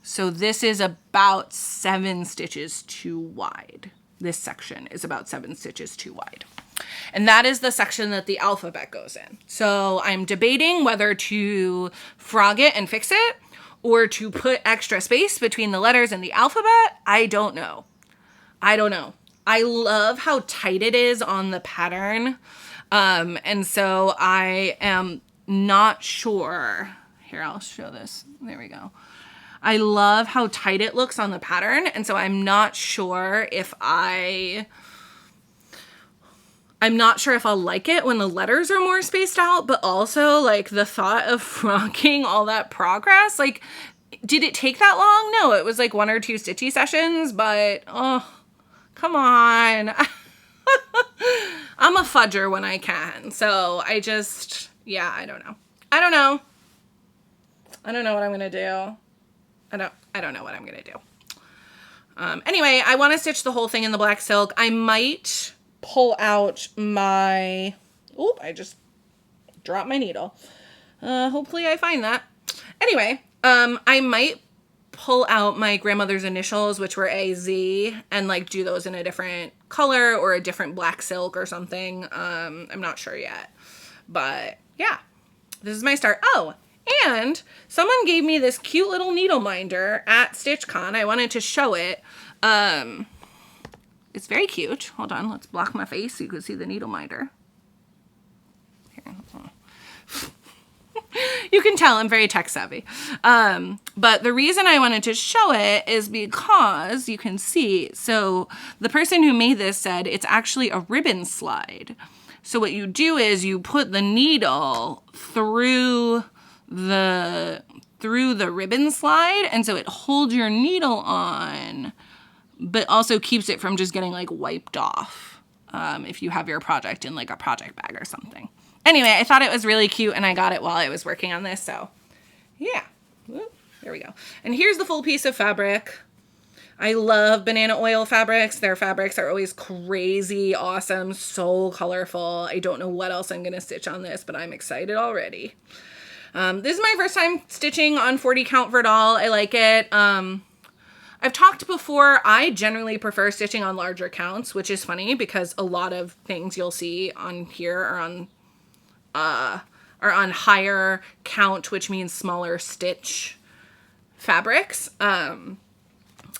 So this is about 7 stitches too wide. This section is about 7 stitches too wide. And that is the section that the alphabet goes in. So I'm debating whether to frog it and fix it or to put extra space between the letters and the alphabet. I don't know. I love how tight it is on the pattern. And so I am not sure. Here, I'll show this. There we go. I love how tight it looks on the pattern. And so I'm not sure if I'll like it when the letters are more spaced out, but also like the thought of frogging all that progress, like, did it take that long? No, it was like 1 or 2 stitchy sessions, but oh, come on. I'm a fudger when I can. So I just, yeah, I don't know. I don't know what I'm going to do. I don't know what I'm going to do. Anyway, I want to stitch the whole thing in the black silk. I might pull out my, I just dropped my needle. Hopefully I find that. Anyway, I might pull out my grandmother's initials, which were AZ, and like do those in a different color or a different black silk or something. I'm not sure yet, but yeah, this is my start. Oh, and someone gave me this cute little needle minder at StitchCon. I wanted to show it. It's very cute. Hold on, let's block my face so you can see the needle minder. Here. You can tell I'm very tech savvy. But the reason I wanted to show it is because you can see, so the person who made this said it's actually a ribbon slide. So what you do is you put the needle through the ribbon slide, and so it holds your needle on, but also keeps it from just getting like wiped off if you have your project in like a project bag or something. Anyway, I thought it was really cute and I got it while I was working on this, so yeah. There we go. And here's the full piece of fabric. I love Banana Oil Fabrics. Their fabrics are always crazy awesome, so colorful. I don't know what else I'm going to stitch on this, but I'm excited already. This is my first time stitching on 40 count Verdal. I like it. I've talked before, I generally prefer stitching on larger counts, which is funny because a lot of things you'll see on here are on are on higher count, which means smaller stitch fabrics. And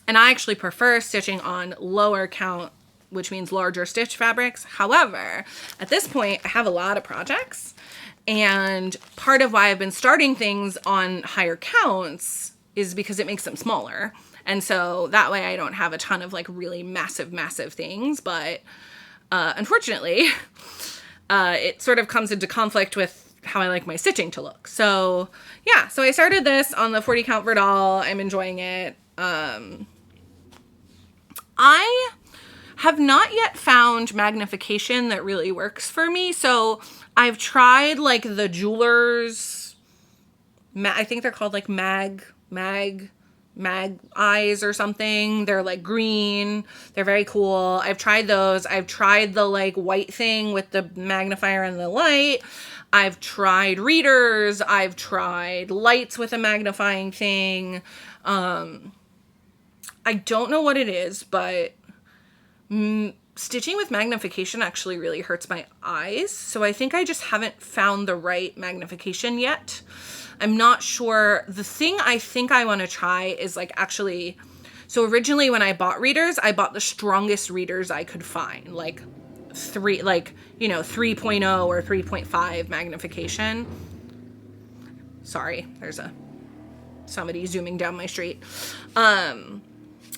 I actually prefer stitching on lower count, which means larger stitch fabrics. However, at this point, I have a lot of projects, and part of why I've been starting things on higher counts is because it makes them smaller. And so that way I don't have a ton of like really massive things, but unfortunately, it sort of comes into conflict with how I like my stitching to look. So yeah, so I started this on the 40 count Verdal. I'm enjoying it. I have not yet found magnification that really works for me. So I've tried like the Jewelers, I think they're called like mag eyes or something. They're like green. They're very cool. I've tried those. I've tried the like white thing with the magnifier and the light. I've tried readers. I've tried lights with a magnifying thing. I don't know what it is, but stitching with magnification actually really hurts my eyes. So I think I just haven't found the right magnification yet. I'm not sure. The thing I think I want to try is like actually, so originally when I bought readers, I bought the strongest readers I could find, like 3.0 or 3.5 magnification. Sorry, there's somebody zooming down my street.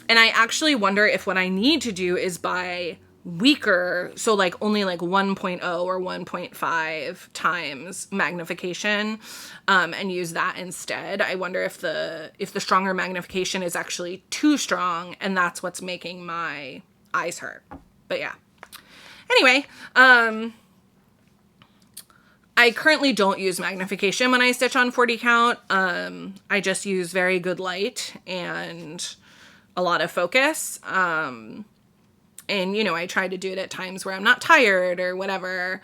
And I actually wonder if what I need to do is buy weaker, so like only like 1.0 or 1.5 times magnification, and use that instead. I wonder if the stronger magnification is actually too strong and that's what's making my eyes hurt. But yeah. Anyway, I currently don't use magnification when I stitch on 40 count. I just use very good light and a lot of focus. And, you know, I try to do it at times where I'm not tired or whatever.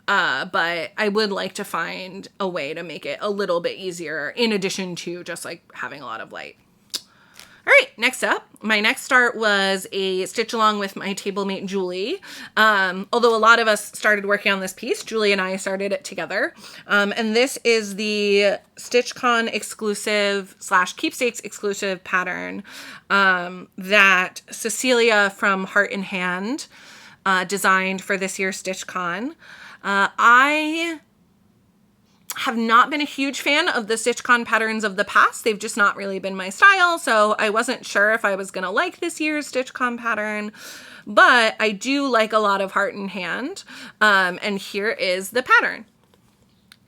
But I would like to find a way to make it a little bit easier in addition to just like having a lot of light. All right, next up, my next start was a stitch along with my table mate, Julie. Although a lot of us started working on this piece, Julie and I started it together. And this is the StitchCon exclusive / keepsakes exclusive pattern that Cecilia from Heart in Hand designed for this year's StitchCon. I have not been a huge fan of the StitchCon patterns of the past. They've just not really been my style, so I wasn't sure if I was going to like this year's StitchCon pattern, but I do like a lot of Heart in Hand, and here is the pattern.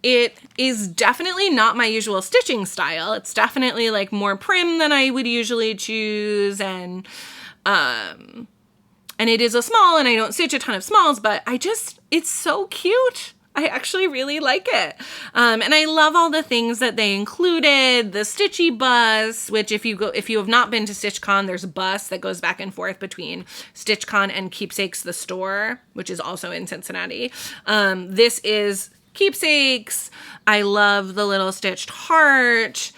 It is definitely not my usual stitching style. It's definitely like more prim than I would usually choose, and it is a small, and I don't stitch a ton of smalls, but it's so cute. I actually really like it. And I love all the things that they included. The Stitchy bus, which if you have not been to StitchCon, there's a bus that goes back and forth between StitchCon and Keepsakes the store, which is also in Cincinnati. This is Keepsakes. I love the little stitched heart.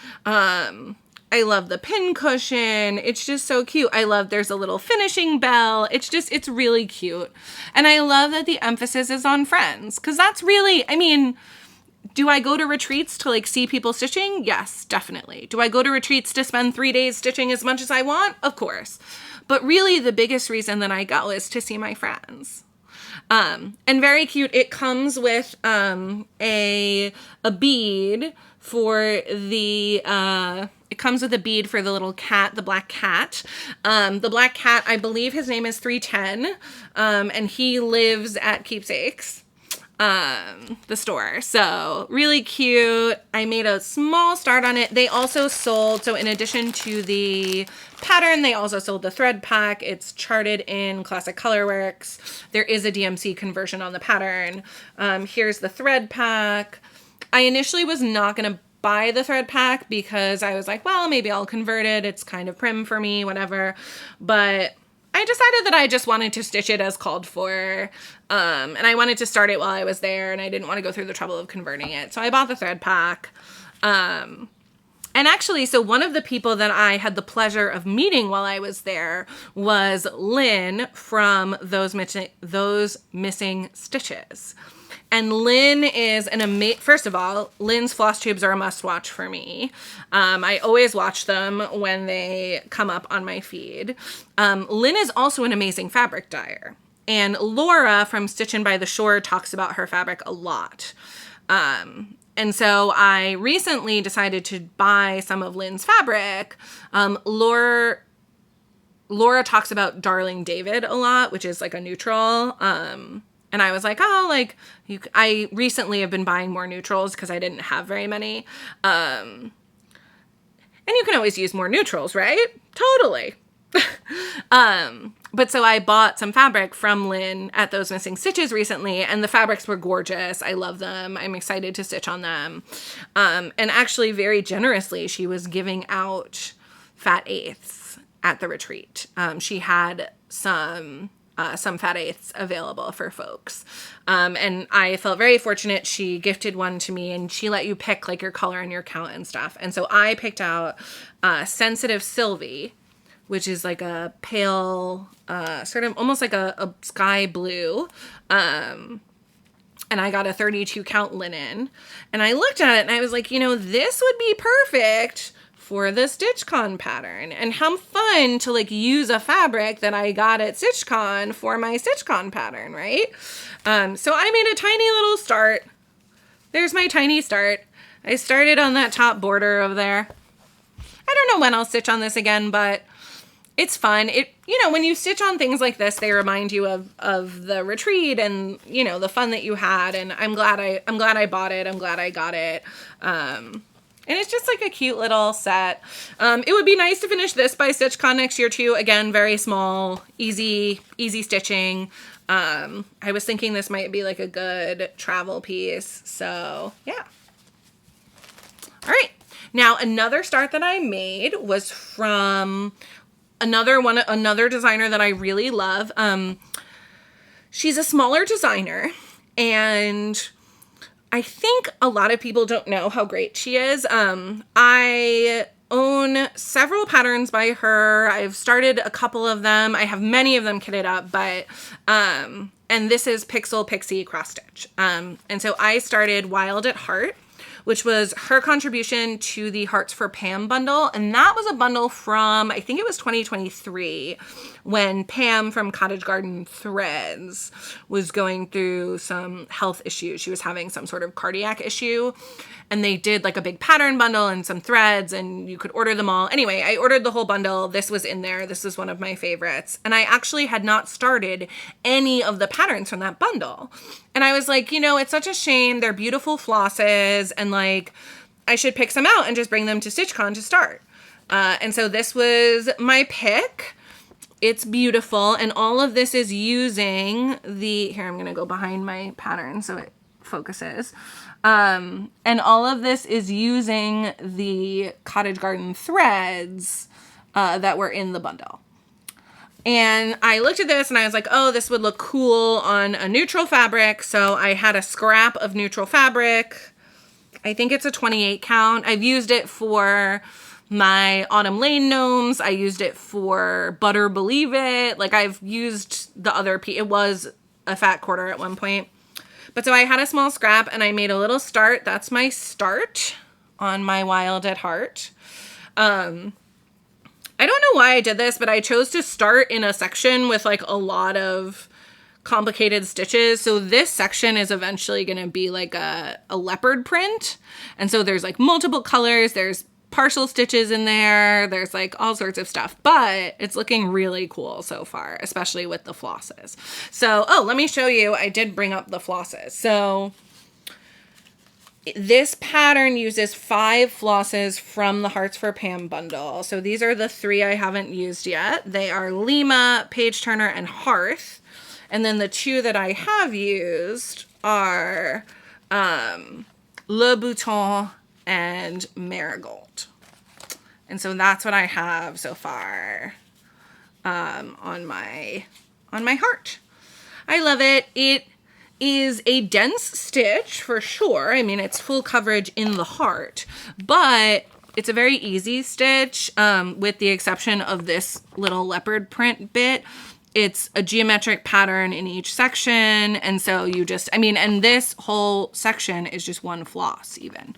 I love the pin cushion. It's just so cute. There's a little finishing bell. It's really cute. And I love that the emphasis is on friends, because that's really, I mean, do I go to retreats to like see people stitching? Yes, definitely. Do I go to retreats to spend 3 days stitching as much as I want? Of course. But really the biggest reason that I go is to see my friends. And very cute. It comes with a bead for the it comes with a bead for the little cat, the black cat. The black cat, I believe his name is 310, and he lives at Keepsakes, the store. So really cute. I made a small start on it. They also sold, so in addition to the pattern, they also sold the thread pack. It's charted in Classic Colorworks. There is a DMC conversion on the pattern. Here's the thread pack. I initially was not going to buy the thread pack because I was like, well, maybe I'll convert it. It's kind of prim for me, whatever. But I decided that I just wanted to stitch it as called for. And I wanted to start it while I was there, and I didn't want to go through the trouble of converting it. So I bought the thread pack. And actually, so one of the people that I had the pleasure of meeting while I was there was Lynn from Those Missing Stitches. And Lynn is an amazing, first of all, Lynn's Flosstubes are a must watch for me. I always watch them when they come up on my feed. Lynn is also an amazing fabric dyer. And Laura from Stitchin' by the Shore talks about her fabric a lot. And so I recently decided to buy some of Lynn's fabric. Laura talks about Darling David a lot, which is like a neutral. And I was like, oh, like, I recently have been buying more neutrals because I didn't have very many. And you can always use more neutrals, right? Totally. But so I bought some fabric from Lynn at Those Missing Stitches recently, and the fabrics were gorgeous. I love them. I'm excited to stitch on them. And actually, very generously, she was giving out fat eighths at the retreat. She had some fat eighths available for folks. And I felt very fortunate. She gifted one to me, and she let you pick like your color and your count and stuff. And so I picked out Sensitive Sylvie, which is like a pale, sort of almost like a sky blue. And I got a 32 count linen. And I looked at it and I was like, you know, this would be perfect for the StitchCon pattern. And how fun to like use a fabric that I got at StitchCon for my StitchCon pattern, right? So I made a tiny little start. There's my tiny start. I started on that top border over there. I don't know when I'll stitch on this again, but it's fun. You know, when you stitch on things like this, they remind you of the retreat and, you know, the fun that you had. And I'm glad I bought it. I'm glad I got it. And it's just like a cute little set. It would be nice to finish this by StitchCon next year too. Again, very small, easy stitching. I was thinking this might be like a good travel piece. So yeah. All right. Now another start that I made was from another designer that I really love. She's a smaller designer, and I think a lot of people don't know how great she is. I own several patterns by her. I've started a couple of them. I have many of them kitted up, but, and this is Pixel Pixie Cross Stitch. And so I started Wild at Heart, which was her contribution to the Hearts for Pam bundle. And that was a bundle from, I think it was 2023, when Pam from Cottage Garden Threads was going through some health issues. She was having some sort of cardiac issue. And they did like a big pattern bundle and some threads, and you could order them all. Anyway, I ordered the whole bundle. This was in there. This is one of my favorites. And I actually had not started any of the patterns from that bundle. And I was like, you know, it's such a shame. They're beautiful flosses, and like, I should pick some out and just bring them to StitchCon to start. And so this was my pick. It's beautiful. And all of this is using here, I'm going to go behind my pattern so it focuses. And all of this is using the Cottage Garden threads that were in the bundle. And I looked at this and I was like, oh, this would look cool on a neutral fabric. So I had a scrap of neutral fabric. I think it's a 28 count. I've used it for my Autumn Lane gnomes. I used it for Butter Believe It. Like, I've used the other piece. It was a fat quarter at one point. But so I had a small scrap and I made a little start. That's my start on my Wild at Heart. I don't know why I did this, but I chose to start in a section with like a lot of complicated stitches. So this section is eventually going to be like a leopard print. And so there's like multiple colors. There's partial stitches in there. There's like all sorts of stuff, but it's looking really cool so far, especially with the flosses. So, oh, let me show you. I did bring up the flosses. So this pattern uses 5 flosses from the Hearts for Pam bundle. So these are the 3 I haven't used yet. They are Llama, Page Turner, and Hearth. And then the 2 that I have used are Le Bouton and Marigold. And so that's what I have so far on my heart. I love it. It is a dense stitch for sure. I mean, it's full coverage in the heart, but it's a very easy stitch with the exception of this little leopard print bit. It's a geometric pattern in each section. And so you just, I mean, and this whole section is just one floss even.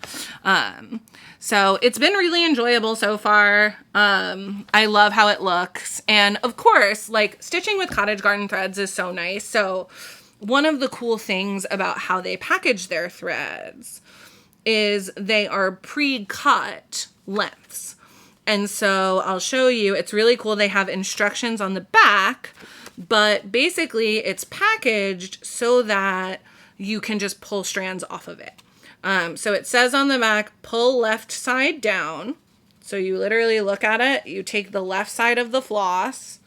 So it's been really enjoyable so far. I love how it looks. And of course, like stitching with cottage garden threads is so nice. So one of the cool things about how they package their threads is they are pre-cut lengths. And so I'll show you, it's really cool. They have instructions on the back, but basically it's packaged so that you can just pull strands off of it. So it says on the back, pull left side down. So you literally look at it, you take the left side of the floss,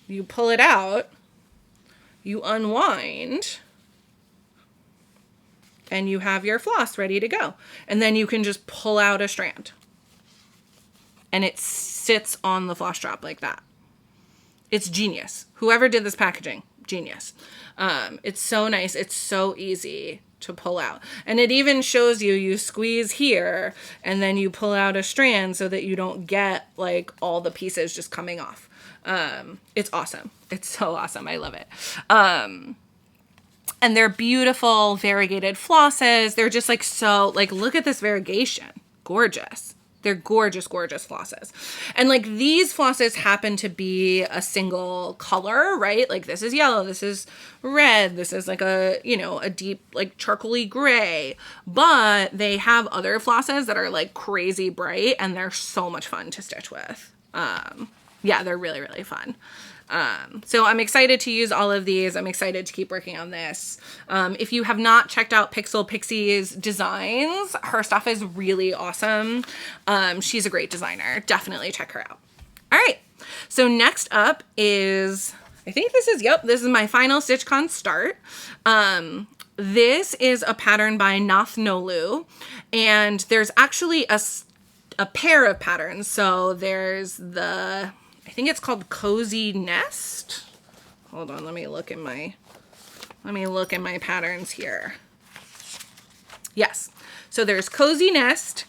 you pull it out, you unwind, and you have your floss ready to go. And then you can just pull out a strand. And it sits on the floss drop like that. It's genius. Whoever did this packaging, genius. It's so nice. It's so easy to pull out. And it even shows you squeeze here and then you pull out a strand so that you don't get like all the pieces just coming off. It's awesome. It's so awesome. I love it. And they're beautiful variegated flosses. They're just like so, like, look at this variegation. Gorgeous. They're gorgeous, gorgeous flosses. And like these flosses happen to be a single color, right? Like this is yellow, this is red, this is like a, you know, a deep like charcoaly gray, but they have other flosses that are like crazy bright and they're so much fun to stitch with. Yeah, they're really, really fun. So I'm excited to use all of these. I'm excited to keep working on this. If you have not checked out Pixel Pixie's designs, her stuff is really awesome. She's a great designer. Definitely check her out. All right. So next up is, I think this is my final StitchCon start. This is a pattern by Nathnolu, and there's actually a pair of patterns. So there's I think it's called Cozy Nest. Hold on, let me look in my patterns here. Yes. So there's Cozy Nest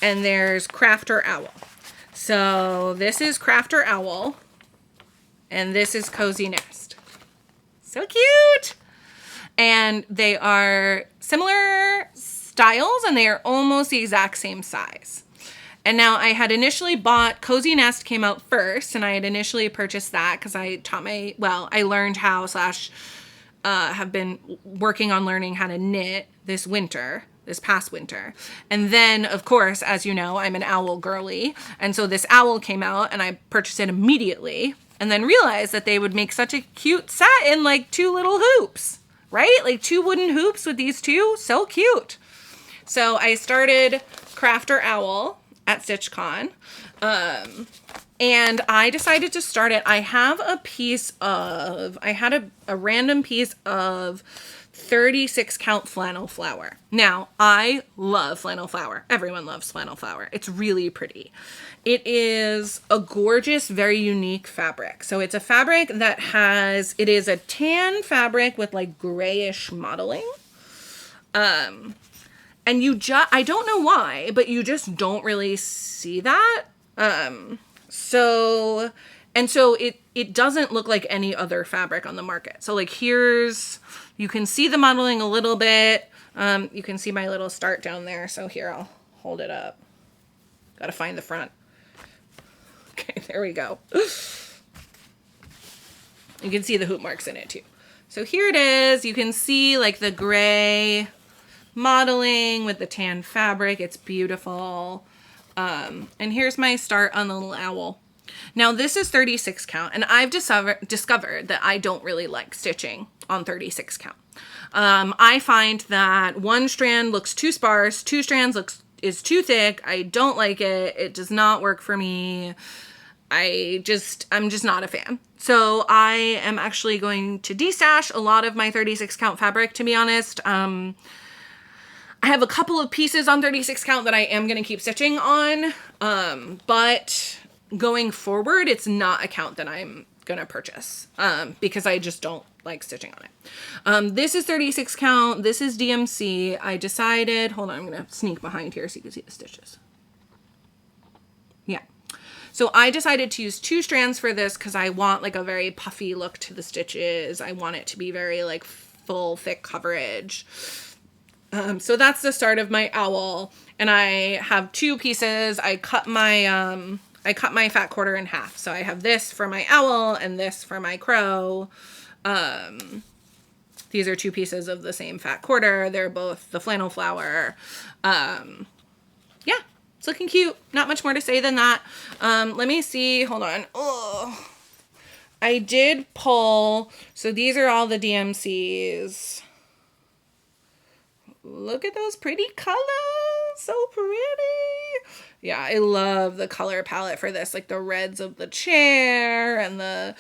and there's Crafter Owl. So this is Crafter Owl and this is Cozy Nest. So cute. And they are similar styles and they are almost the exact same size. And now I had initially bought, Cozy Nest came out first, and I had initially purchased that because I learned how / have been working on learning how to knit this past winter. And then, of course, as you know, I'm an owl girly. And so this owl came out and I purchased it immediately and then realized that they would make such a cute set in like 2 little hoops, right? Like 2 wooden hoops with these 2, so cute. So I started Crafter Owl at StitchCon, and I decided to start it. I had a random piece of 36 count flannel flower. Now, I love flannel flower. Everyone loves flannel flower. It's really pretty. It is a gorgeous, very unique fabric. So it's a fabric that it is a tan fabric with like grayish modeling. And I don't know why, but you just don't really see that. So it doesn't look like any other fabric on the market. So like you can see the modeling a little bit. You can see my little start down there. So here, I'll hold it up. Got to find the front. Okay, there we go. You can see the hoop marks in it too. So here it is. You can see like the gray modeling with the tan fabric. It's beautiful. And here's my start on the little owl. Now this is 36 count, and I've discovered that I don't really like stitching on 36 count. I find that 1 strand looks too sparse, 2 strands is too thick. I don't like it. It does not work for me. I'm just not a fan. So I am actually going to destash a lot of my 36 count fabric, to be honest. I have a couple of pieces on 36 count that I am going to keep stitching on, but going forward, it's not a count that I'm going to purchase because I just don't like stitching on it. This is 36 count. This is DMC. I decided, hold on, I'm going to sneak behind here so you can see the stitches. Yeah. So I decided to use 2 strands for this because I want like a very puffy look to the stitches. I want it to be very like full, thick coverage. So that's the start of my owl. And I have 2 pieces. I cut my fat quarter in half. So I have this for my owl and this for my crow. These are 2 pieces of the same fat quarter. They're both the flannel flower. Yeah, it's looking cute. Not much more to say than that. Let me see. Hold on. Oh, I did pull. So these are all the DMCs. Look at those pretty colors. So pretty. Yeah, I love the color palette for this. Like the reds of the chair and the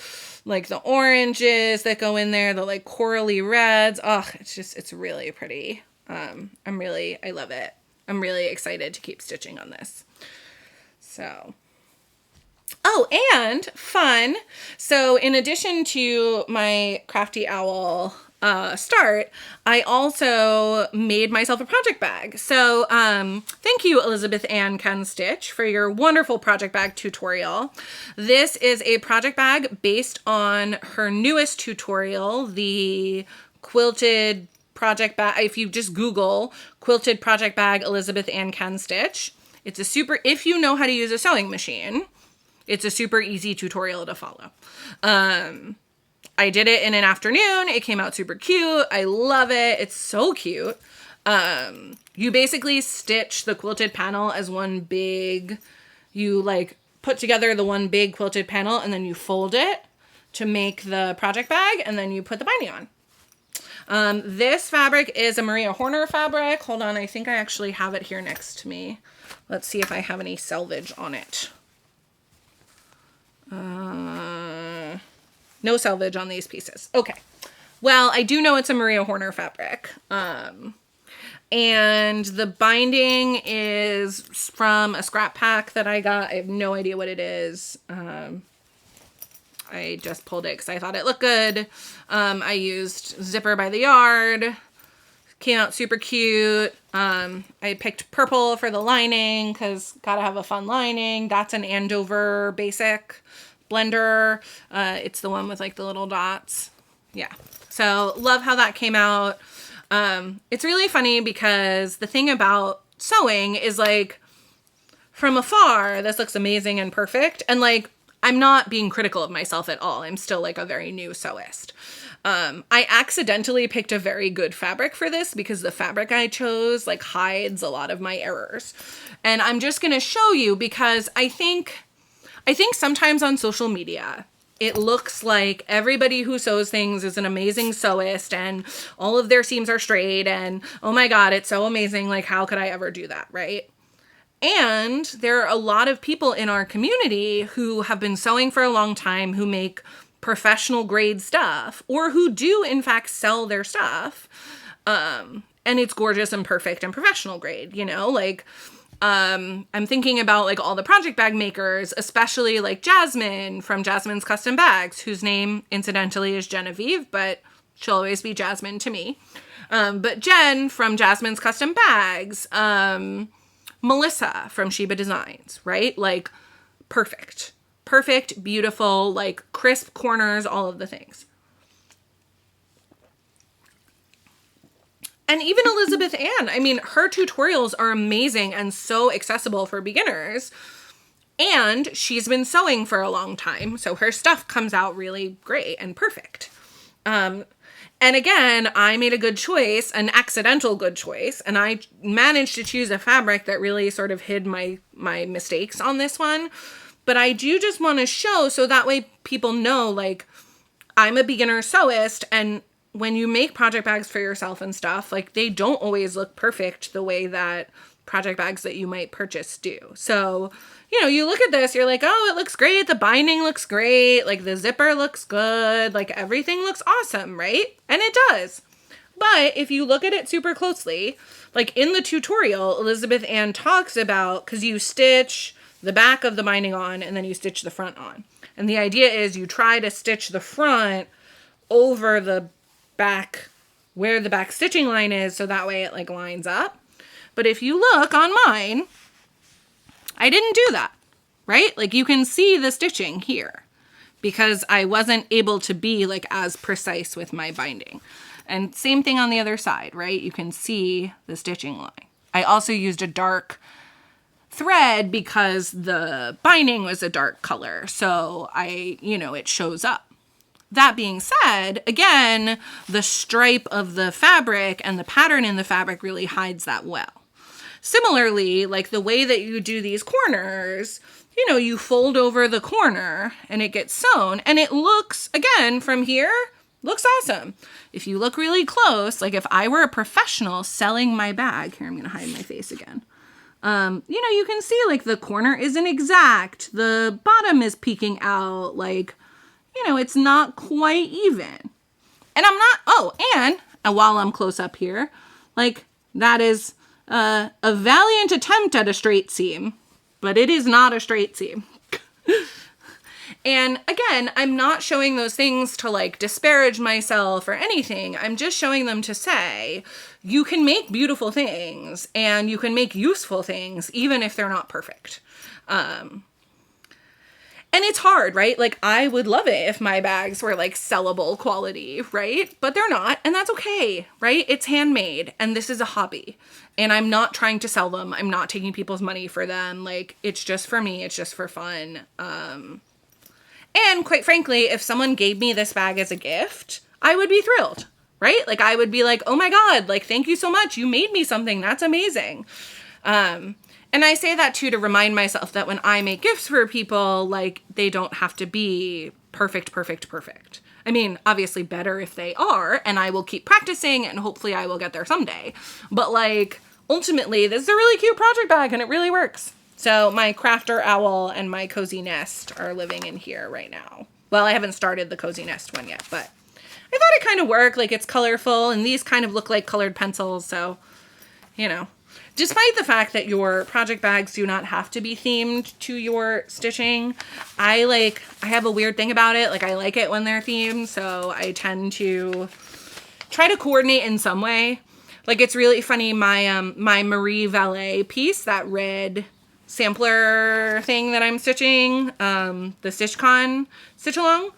oranges that go in there. The like corally reds. Oh, it's really pretty. I love it. I'm really excited to keep stitching on this. So, oh, and fun. So in addition to my Crafty Owl start, I also made myself a project bag. So thank you, Elizabeth Ann Can Stitch, for your wonderful project bag tutorial. This is a project bag based on her newest tutorial, the quilted project bag. If you just Google quilted project bag Elizabeth Ann Can Stitch, it's a super, if you know how to use a sewing machine, it's a super easy tutorial to follow. I did it in an afternoon. It came out super cute. I love it. It's so cute. You basically stitch the quilted panel as one big, you like put together the one big quilted panel and then you fold it to make the project bag and then you put the binding on. This fabric is a Maria Horner fabric. Hold on. I think I actually have it here next to me. Let's see if I have any selvage on it. No selvage on these pieces. Okay. Well, I do know it's a Maria Horner fabric. And the binding is from a scrap pack that I got. I have no idea what it is. I just pulled it because I thought it looked good. I used Zipper by the Yard. Came out super cute. I picked purple for the lining because gotta have a fun lining. That's an Andover basic blender. It's the one with like the little dots. Yeah. So love how that came out. It's really funny because the thing about sewing is like from afar, this looks amazing and perfect. And like, I'm not being critical of myself at all. I'm still like a very new sewist. I accidentally picked a very good fabric for this because the fabric I chose like hides a lot of my errors. And I'm just going to show you because I think sometimes on social media, it looks like everybody who sews things is an amazing sewist and all of their seams are straight and oh my God, it's so amazing. Like how could I ever do that? Right. And there are a lot of people in our community who have been sewing for a long time, who make professional grade stuff or who do in fact sell their stuff. And it's gorgeous and perfect and professional grade, you know, like, I'm thinking about like all the project bag makers, especially like Jasmine from Jasmine's Custom Bags, whose name incidentally is Genevieve, but she'll always be Jasmine to me. But Jen from Jasmine's Custom Bags, Melissa from Sheba Designs, right? Like perfect, beautiful, like crisp corners, all of the things. And even Elizabeth Ann, I mean, her tutorials are amazing and so accessible for beginners. And she's been sewing for a long time, so her stuff comes out really great and perfect. And again, I made a good choice, an accidental good choice, and I managed to choose a fabric that really sort of hid my mistakes on this one. But I do just want to show so that way people know, like, I'm a beginner sewist, and when you make project bags for yourself and stuff, like they don't always look perfect the way that project bags that you might purchase do. So, you know, you look at this, you're like, oh, it looks great. The binding looks great. Like the zipper looks good. Like everything looks awesome, right? And it does. But if you look at it super closely, like in the tutorial, Elizabeth Ann talks about, because you stitch the back of the binding on and then you stitch the front on. And the idea is you try to stitch the front over the back where the back stitching line is so that way it like lines up. But if you look on mine, I didn't do that. right? Like you can see the stitching here because I wasn't able to be like as precise with my binding. And same thing on the other side, right? You can see the stitching line. I also used a dark thread because the binding was a dark color. So it shows up. That being said, again, the stripe of the fabric and the pattern in the fabric really hides that well. Similarly, like the way that you do these corners, you fold over the corner and it gets sewn and it looks, again, from here, looks awesome. If you look really close, like if I were a professional selling my bag, here, I'm going to hide my face again. You can see like the corner isn't exact. The bottom is peeking out, like, it's not quite even. And and while I'm close up here, like that is a valiant attempt at a straight seam, but it is not a straight seam. And again, I'm not showing those things to like disparage myself or anything. I'm just showing them to say, you can make beautiful things and you can make useful things, even if they're not perfect. And it's hard, right? Like I would love it if my bags were like sellable quality, right? But they're not, and that's okay, right? It's handmade and this is a hobby and I'm not trying to sell them. I'm not taking people's money for them. Like it's just for me. It's just for fun. And quite frankly, if someone gave me this bag as a gift, I would be thrilled, right? Like I would be like, oh my God, like, thank you so much. You made me something. That's amazing. And I say that too, to remind myself that when I make gifts for people, like they don't have to be perfect. I mean, obviously better if they are, and I will keep practicing and hopefully I will get there someday. But like, ultimately, this is a really cute project bag and it really works. So my crafter owl and my cozy nest are living in here right now. Well, I haven't started the cozy nest one yet, but I thought it kind of worked. Like it's colorful and these kind of look like colored pencils. So, despite the fact that your project bags do not have to be themed to your stitching, I have a weird thing about it. Like I like it when they're themed. So I tend to try to coordinate in some way. Like it's really funny. My Marie Valet piece, that red sampler thing that I'm stitching, the StitchCon stitch along,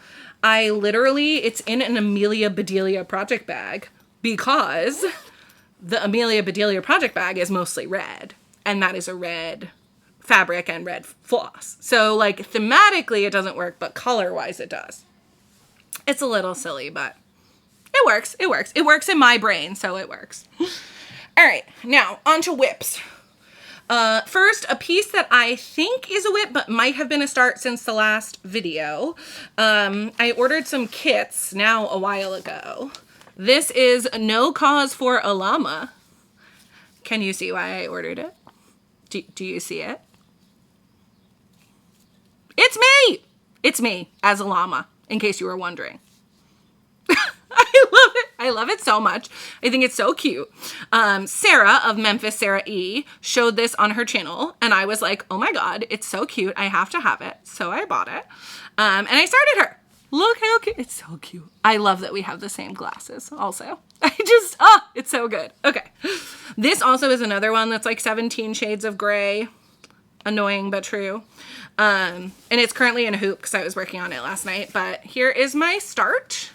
it's in an Amelia Bedelia project bag because the Amelia Bedelia project bag is mostly red, and that is a red fabric and red floss. So like thematically it doesn't work, but color wise it does. It's a little silly, but it works. It works in my brain, so it works. All right, now on to whips. First, a piece that I think is a whip, but might have been a start since the last video. I ordered some kits now a while ago. This is No Cause for a Llama. Can you see why I ordered it? Do you see it? It's me! It's me as a llama, in case you were wondering. I love it. I love it so much. I think it's so cute. Sarah of Memphis, Sarah E, showed this on her channel, and I was like, oh my God, it's so cute. I have to have it. So I bought it. And I started her. Look how cute. It's so cute. I love that we have the same glasses also. It's so good. Okay. This also is another one that's like 17 shades of gray. Annoying, but true. And it's currently in a hoop because I was working on it last night. But here is my start.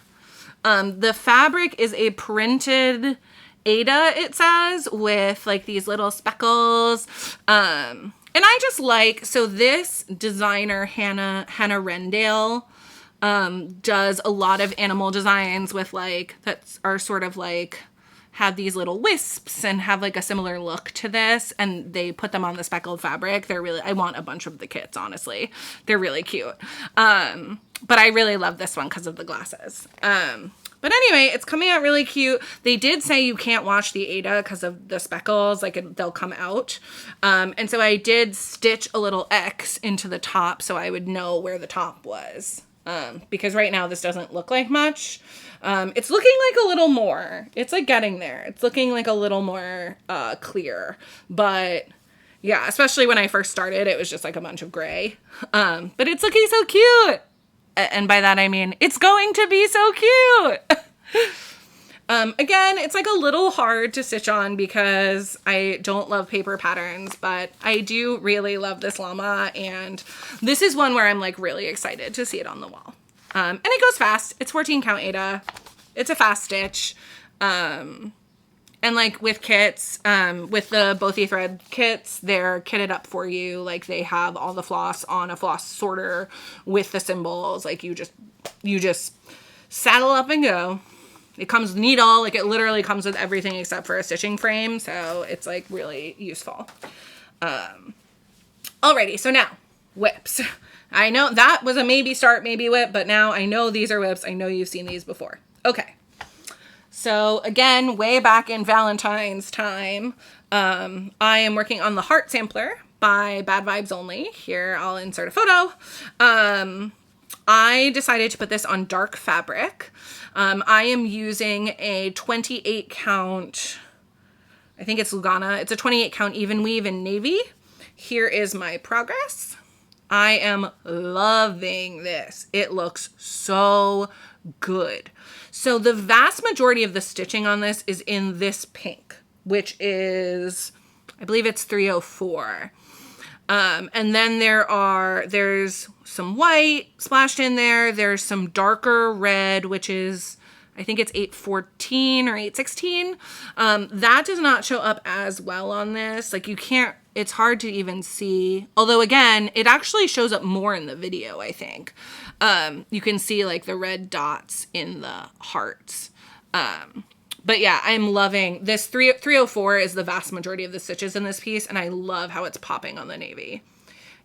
The fabric is a printed Ada, it says, with like these little speckles. And I just like, so this designer, Hannah Rendale, does a lot of animal designs with like, that are sort of like, have these little wisps and have like a similar look to this, and they put them on the speckled fabric. They're really, I want a bunch of the kits, honestly. They're really cute. But I really love this one because of the glasses. But anyway, it's coming out really cute. They did say you can't wash the Ada because of the speckles, like they'll come out. And so I did stitch a little X into the top so I would know where the top was. Because right now this doesn't look like much. It's looking like a little more. It's like getting there. It's looking like a little more clear. But yeah, especially when I first started, it was just like a bunch of gray. But it's looking so cute. And by that I mean, it's going to be so cute. Again, it's like a little hard to stitch on because I don't love paper patterns, but I do really love this llama, and this is one where I'm like really excited to see it on the wall. And it goes fast. It's 14 count Aida. It's a fast stitch. And like with kits, with the Bothy thread kits, they're kitted up for you. Like they have all the floss on a floss sorter with the symbols. Like you just saddle up and go. It comes with needle, like it literally comes with everything except for a stitching frame. So it's like really useful. Alrighty, so now whips. I know that was a maybe start, maybe whip, but now I know these are whips. I know you've seen these before. Okay. So again, way back in Valentine's time, I am working on the Heart Sampler by Bad Vibes Only. Here, I'll insert a photo. I decided to put this on dark fabric. I am using a 28 count, I think it's Lugana. It's a 28 count even weave in navy. Here is my progress. I am loving this. It looks so good. So the vast majority of the stitching on this is in this pink, which is, I believe it's 304. And then there's some white splashed in there. There's some darker red, which is, I think it's 814 or 816. That does not show up as well on this. Like you can't, it's hard to even see. Although again, it actually shows up more in the video, I think. You can see like the red dots in the hearts. But yeah, I'm loving this. 304 is the vast majority of the stitches in this piece, and I love how it's popping on the navy.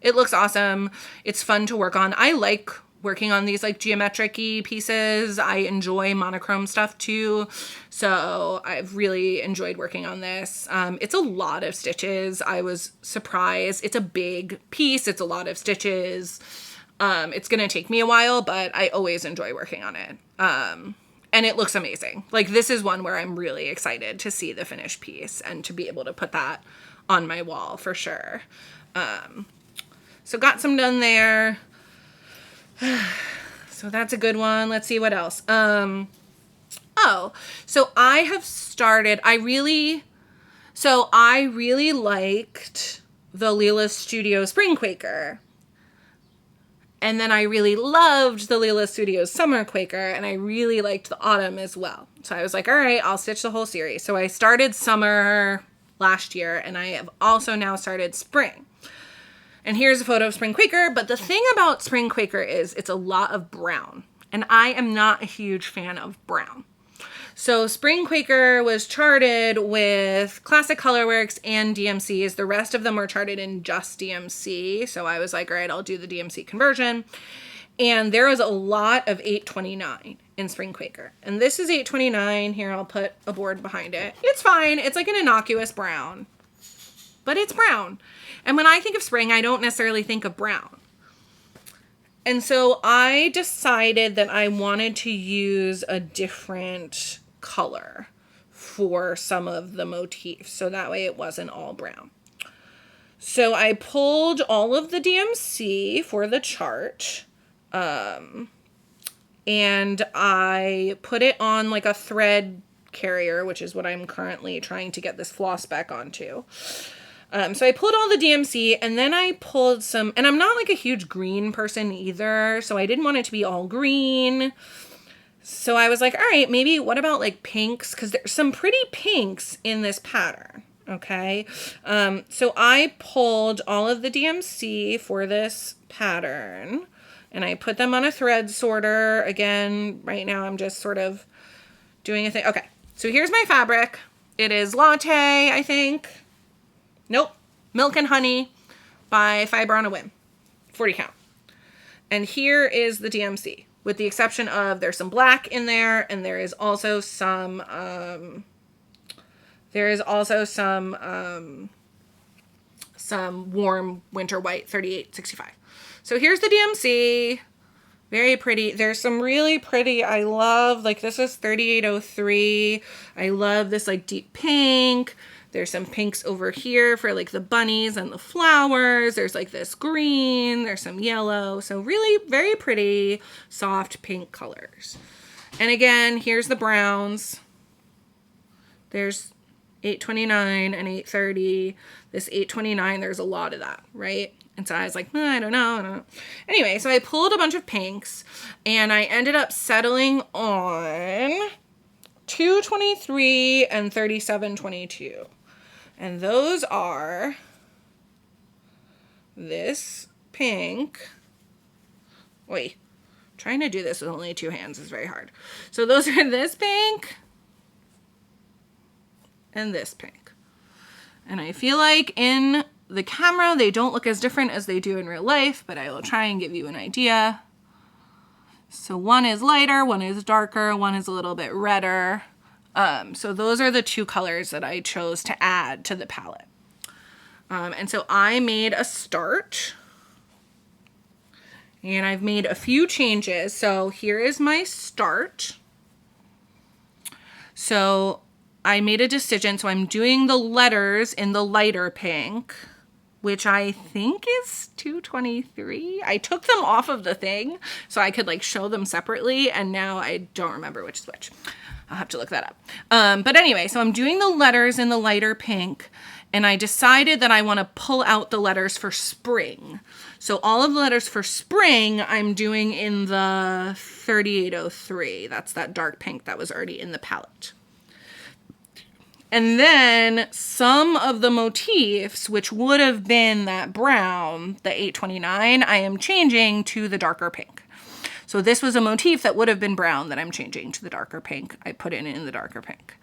It looks awesome. It's fun to work on. I like working on these like geometric-y pieces. I enjoy monochrome stuff too. So I've really enjoyed working on this. It's a lot of stitches. I was surprised. It's a big piece. It's a lot of stitches. It's going to take me a while, but I always enjoy working on it. And it looks amazing. Like this is one where I'm really excited to see the finished piece and to be able to put that on my wall for sure. So got some done there. So that's a good one. Let's see what else. Oh, so I have started, I really liked the Leela Studio Spring Quaker. And then I really loved the Leela Studios Summer Quaker, and I really liked the Autumn as well. So I was like, all right, I'll stitch the whole series. So I started Summer last year, and I have also now started Spring. And here's a photo of Spring Quaker, but the thing about Spring Quaker is it's a lot of brown, and I am not a huge fan of brown. So Spring Quaker was charted with Classic Colorworks and DMCs. The rest of them were charted in just DMC. So I was like, all right, I'll do the DMC conversion. And there was a lot of 829 in Spring Quaker. And this is 829. Here, I'll put a board behind it. It's fine. It's like an innocuous brown, but it's brown. And when I think of spring, I don't necessarily think of brown. And so I decided that I wanted to use a different color for some of the motifs, so that way it wasn't all brown. So I pulled all of the DMC for the chart, and I put it on like a thread carrier, which is what I'm currently trying to get this floss back onto. So I pulled all the DMC, and then I pulled some, and I'm not like a huge green person either, so I didn't want it to be all green. So I was like, all right, maybe what about like pinks? Because there's some pretty pinks in this pattern, okay? So I pulled all of the DMC for this pattern, and I put them on a thread sorter. Again, right now I'm just sort of doing a thing. Okay, so here's my fabric. It is Latte, I think. Nope, Milk and Honey by Fiber on a Whim, 40 count. And here is the DMC, with the exception of there's some black in there, and there is also some warm winter white 3865. So here's the DMC, very pretty. There's some really pretty, I love, like this is 3803. I love this like deep pink. There's some pinks over here for like the bunnies and the flowers. There's like this green, there's some yellow. So really very pretty, soft pink colors. And again, here's the browns. There's 829 and 830. This 829, there's a lot of that, right? And so I was like, I don't know. Anyway, so I pulled a bunch of pinks, and I ended up settling on 223 and 3722. And those are this pink. Wait, trying to do this with only two hands is very hard. So those are this pink and this pink. And I feel like in the camera, they don't look as different as they do in real life, but I will try and give you an idea. So one is lighter, one is darker, one is a little bit redder. So those are the two colors that I chose to add to the palette. And so I made a start, and I've made a few changes. So here is my start. So I made a decision. So I'm doing the letters in the lighter pink, which I think is 223. I took them off of the thing so I could like show them separately, and now I don't remember which is which. I'll have to look that up. But anyway, so I'm doing the letters in the lighter pink, and I decided that I want to pull out the letters for spring. So all of the letters for spring, I'm doing in the 3803. That's that dark pink that was already in the palette. And then some of the motifs, which would have been that brown, the 829, I am changing to the darker pink. So this was a motif that would have been brown that I'm changing to the darker pink. I put it in the darker pink.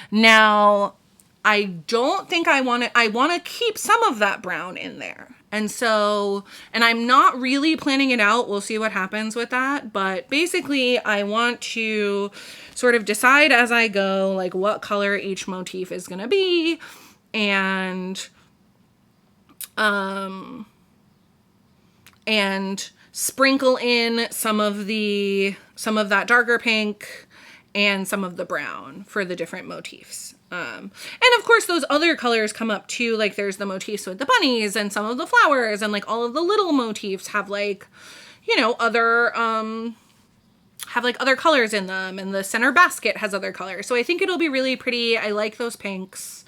Now, I don't think I want to keep some of that brown in there. And so, and I'm not really planning it out. We'll see what happens with that. But basically, I want to sort of decide as I go, like what color each motif is going to be. And sprinkle in some of that darker pink and some of the brown for the different motifs. And of course those other colors come up too, like there's the motifs with the bunnies and some of the flowers, and like all of the little motifs have like, you know, other colors in them, and the center basket has other colors. So I think it'll be really pretty. I like those pinks.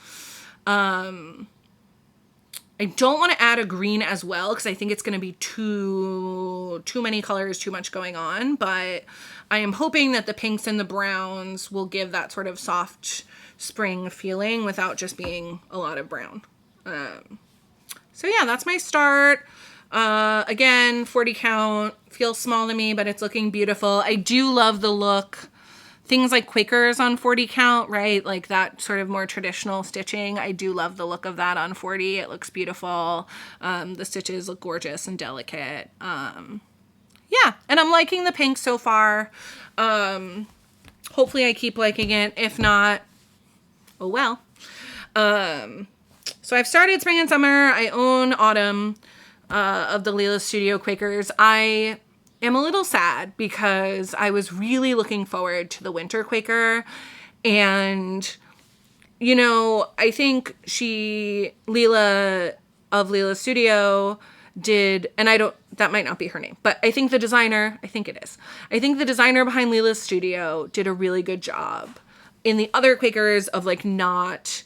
I don't want to add a green as well because I think it's going to be too many colors, too much going on. But I am hoping that the pinks and the browns will give that sort of soft spring feeling without just being a lot of brown. So yeah, that's my start. Again, 40 count, feels small to me, but it's looking beautiful. I do love the look. Things like Quakers on 40 count, right? Like that sort of more traditional stitching. I do love the look of that on 40. It looks beautiful. The stitches look gorgeous and delicate. Yeah, and I'm liking the pink so far. Hopefully I keep liking it. If not, oh well. So I've started spring and summer. I own autumn of the Llama Studio Quakers. I am a little sad because I was really looking forward to the winter Quaker, and you know, I think Leela of Llama Studio did, and that might not be her name, but I think the designer behind Llama Studio did a really good job in the other Quakers of like not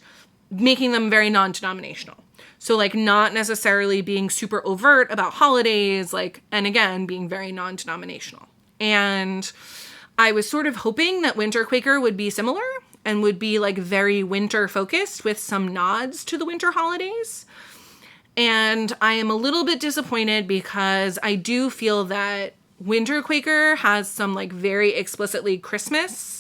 making them very non-denominational. So like not necessarily being super overt about holidays, like, and again, being very non-denominational. And I was sort of hoping that Winter Quaker would be similar and would be like very winter focused with some nods to the winter holidays. And I am a little bit disappointed because I do feel that Winter Quaker has some like very explicitly Christmas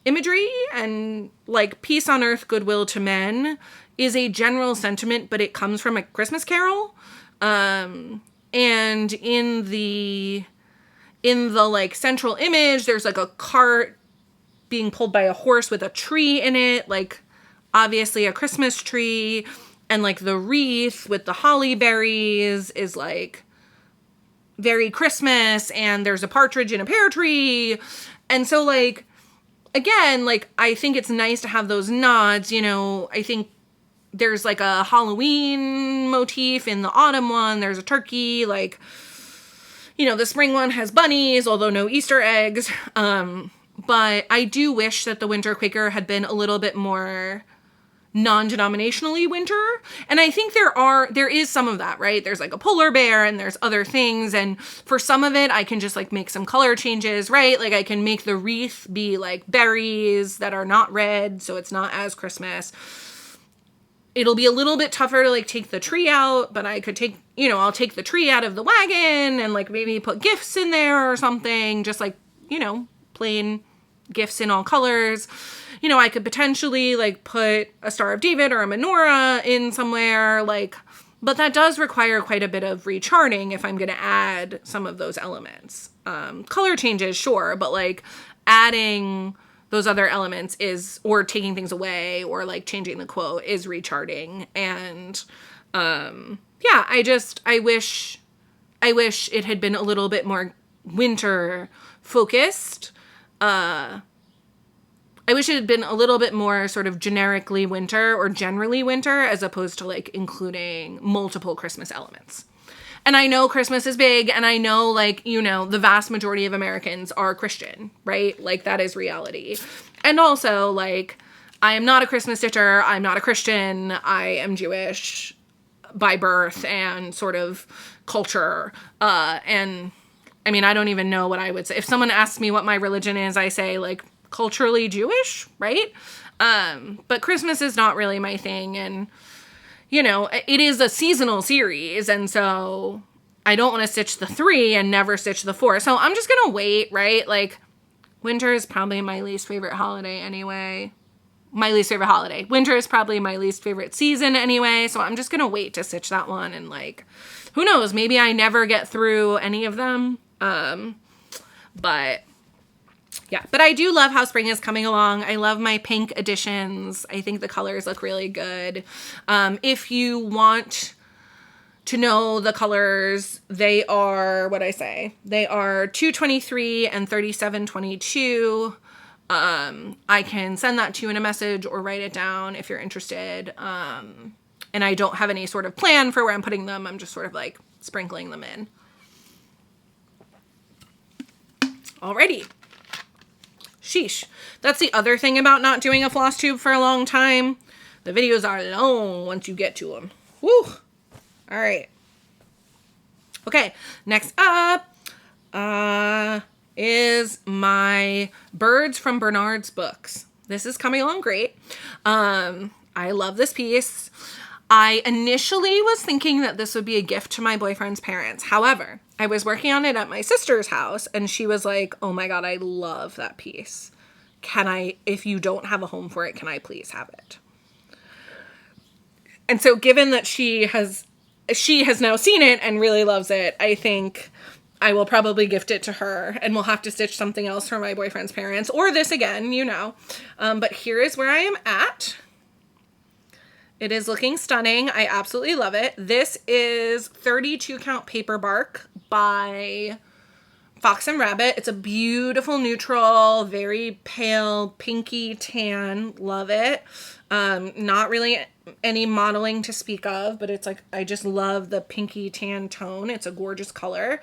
imagery, and like peace on earth, goodwill to men is a general sentiment, but it comes from a Christmas carol. And in the like central image, there's like a cart being pulled by a horse with a tree in it, like obviously a Christmas tree, and like the wreath with the holly berries is like very Christmas, and there's a partridge in a pear tree. And so like, again, like, I think it's nice to have those nods, you know. I think there's like a Halloween motif in the autumn one. There's a turkey, like, you know, the spring one has bunnies, although no Easter eggs. But I do wish that the Winter Quaker had been a little bit more non-denominationally winter. And I think there is some of that, right? There's like a polar bear and there's other things. And for some of it, I can just like make some color changes, right? Like I can make the wreath be like berries that are not red, so it's not as Christmas. It'll be a little bit tougher to like take the tree out, but I could take, I'll take the tree out of the wagon and like maybe put gifts in there or something, just like, plain gifts in all colors. I could potentially like put a Star of David or a menorah in somewhere, like, but that does require quite a bit of recharting if I'm going to add some of those elements. Color changes, sure, but like adding those other elements or taking things away or like changing the quote is recharting. And I wish it had been a little bit more winter focused. I wish it had been a little bit more sort of generically winter or generally winter as opposed to like including multiple Christmas elements. And I know Christmas is big, and I know like, the vast majority of Americans are Christian, right? Like that is reality. And also like, I am not a Christmas stitcher. I'm not a Christian. I am Jewish by birth and sort of culture. And I mean, I don't even know what I would say. If someone asks me what my religion is, I say like, culturally Jewish, right? But Christmas is not really my thing. And, it is a seasonal series. And so I don't want to stitch the 3 and never stitch the 4. So I'm just going to wait, right? Like winter is probably my least favorite holiday anyway. My least favorite holiday. Winter is probably my least favorite season anyway. So I'm just going to wait to stitch that one. And like, who knows? Maybe I never get through any of them. But yeah, but I do love how spring is coming along. I love my pink additions. I think the colors look really good. If you want to know the colors, they are, they are 223 and 3722. I can send that to you in a message or write it down if you're interested. And I don't have any sort of plan for where I'm putting them. I'm just sort of like sprinkling them in. Alrighty. Sheesh. That's the other thing about not doing a floss tube for a long time. The videos are long once you get to them. Woo! All right. Okay, next up is my Birds from Bernard's books. This is coming along great. I love this piece. I initially was thinking that this would be a gift to my boyfriend's parents. However, I was working on it at my sister's house and she was like, oh my God, I love that piece. If you don't have a home for it, can I please have it? And so given that she has now seen it and really loves it, I think I will probably gift it to her and we'll have to stitch something else for my boyfriend's parents or this again, but here is where I am at. It is looking stunning. I absolutely love it. This is 32 count paper bark by Fox and Rabbit. It's a beautiful neutral, very pale, pinky tan. Love it. Not really any modeling to speak of, but it's like, I just love the pinky tan tone. It's a gorgeous color.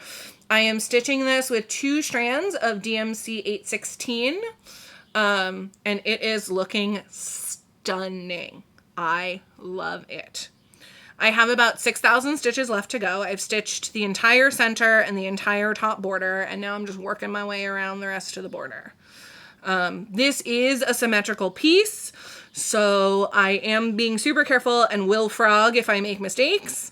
I am stitching this with 2 strands of DMC 816. And it is looking stunning. I love it. I have about 6,000 stitches left to go. I've stitched the entire center and the entire top border, and now I'm just working my way around the rest of the border. This is a symmetrical piece, so I am being super careful and will frog if I make mistakes.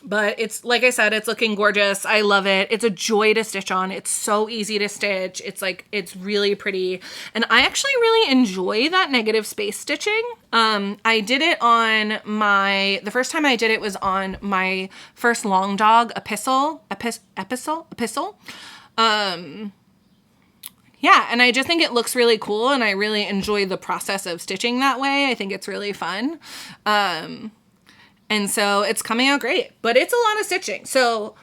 But it's, like I said, it's looking gorgeous. I love it. It's a joy to stitch on. It's so easy to stitch. It's really pretty. And I actually really enjoy that negative space stitching. I did it on the first time I did it was on my first long dog epistle. Yeah, and I just think it looks really cool and I really enjoy the process of stitching that way. I think it's really fun. And so it's coming out great, but it's a lot of stitching. So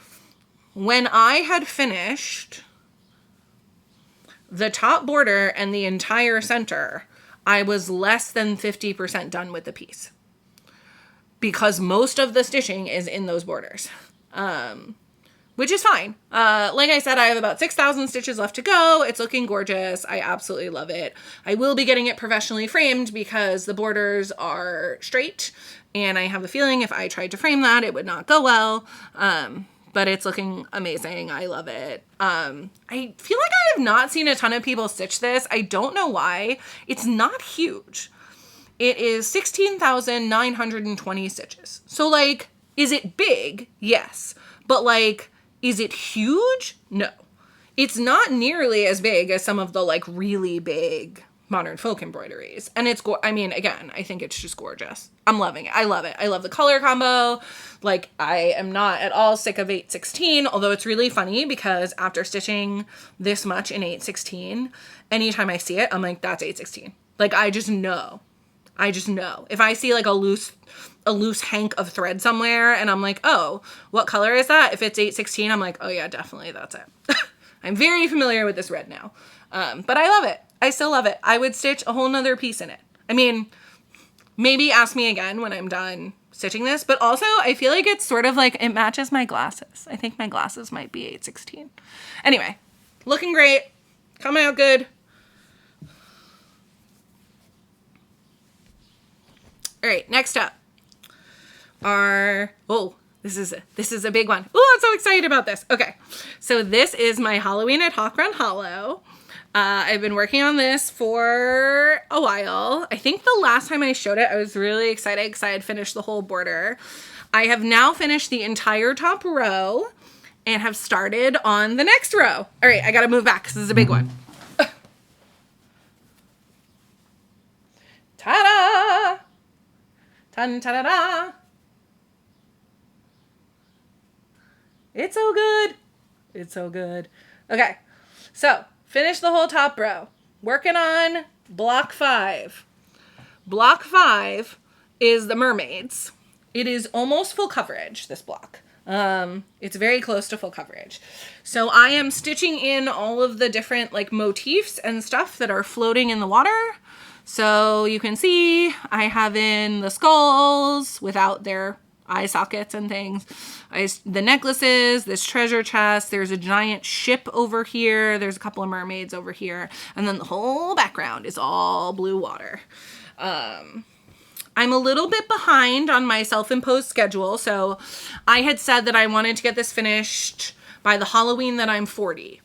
when I had finished the top border and the entire center, I was less than 50% done with the piece because most of the stitching is in those borders. which is fine. Like I said, I have about 6,000 stitches left to go. It's looking gorgeous. I absolutely love it. I will be getting it professionally framed because the borders are straight, and I have a feeling if I tried to frame that, it would not go well. But it's looking amazing. I love it. I feel like I have not seen a ton of people stitch this. I don't know why. It's not huge. It is 16,920 stitches. So like, is it big? Yes. But like, is it huge? No. It's not nearly as big as some of the like really big modern folk embroideries. And it's, I mean, again, I think it's just gorgeous. I'm loving it. I love it. I love the color combo. Like, I am not at all sick of 816, although it's really funny because after stitching this much in 816, anytime I see it, I'm like, that's 816. Like, I just know. If I see like a loose hank of thread somewhere and I'm like, oh, what color is that? If it's 816, I'm like, oh yeah, definitely that's it. I'm very familiar with this red now. But I love it. I still love it. I would stitch a whole nother piece in it. I mean, maybe ask me again when I'm done stitching this, but also I feel like it's sort of like, it matches my glasses. I think my glasses might be 816. Anyway, looking great, coming out good. All right, next up are, this is a big one. Oh, I'm so excited about this. Okay, so this is my Halloween at Hawk Run Hollow. I've been working on this for a while. I think the last time I showed it, I was really excited because I had finished the whole border. I have now finished the entire top row and have started on the next row. All right, I gotta move back because this is a big one. Ta-da! Ta-da-da! It's so good. It's so good. Okay, so finish the whole top row. Working on block 5. Block 5 is the Mermaids. It is almost full coverage, this block. It's very close to full coverage. So I am stitching in all of the different like motifs and stuff that are floating in the water. So you can see I have in the skulls without their eye sockets and things. The necklaces, this treasure chest, there's a giant ship over here, there's a couple of mermaids over here, and then the whole background is all blue water. I'm a little bit behind on my self-imposed schedule, so I had said that I wanted to get this finished by the Halloween that I'm 40.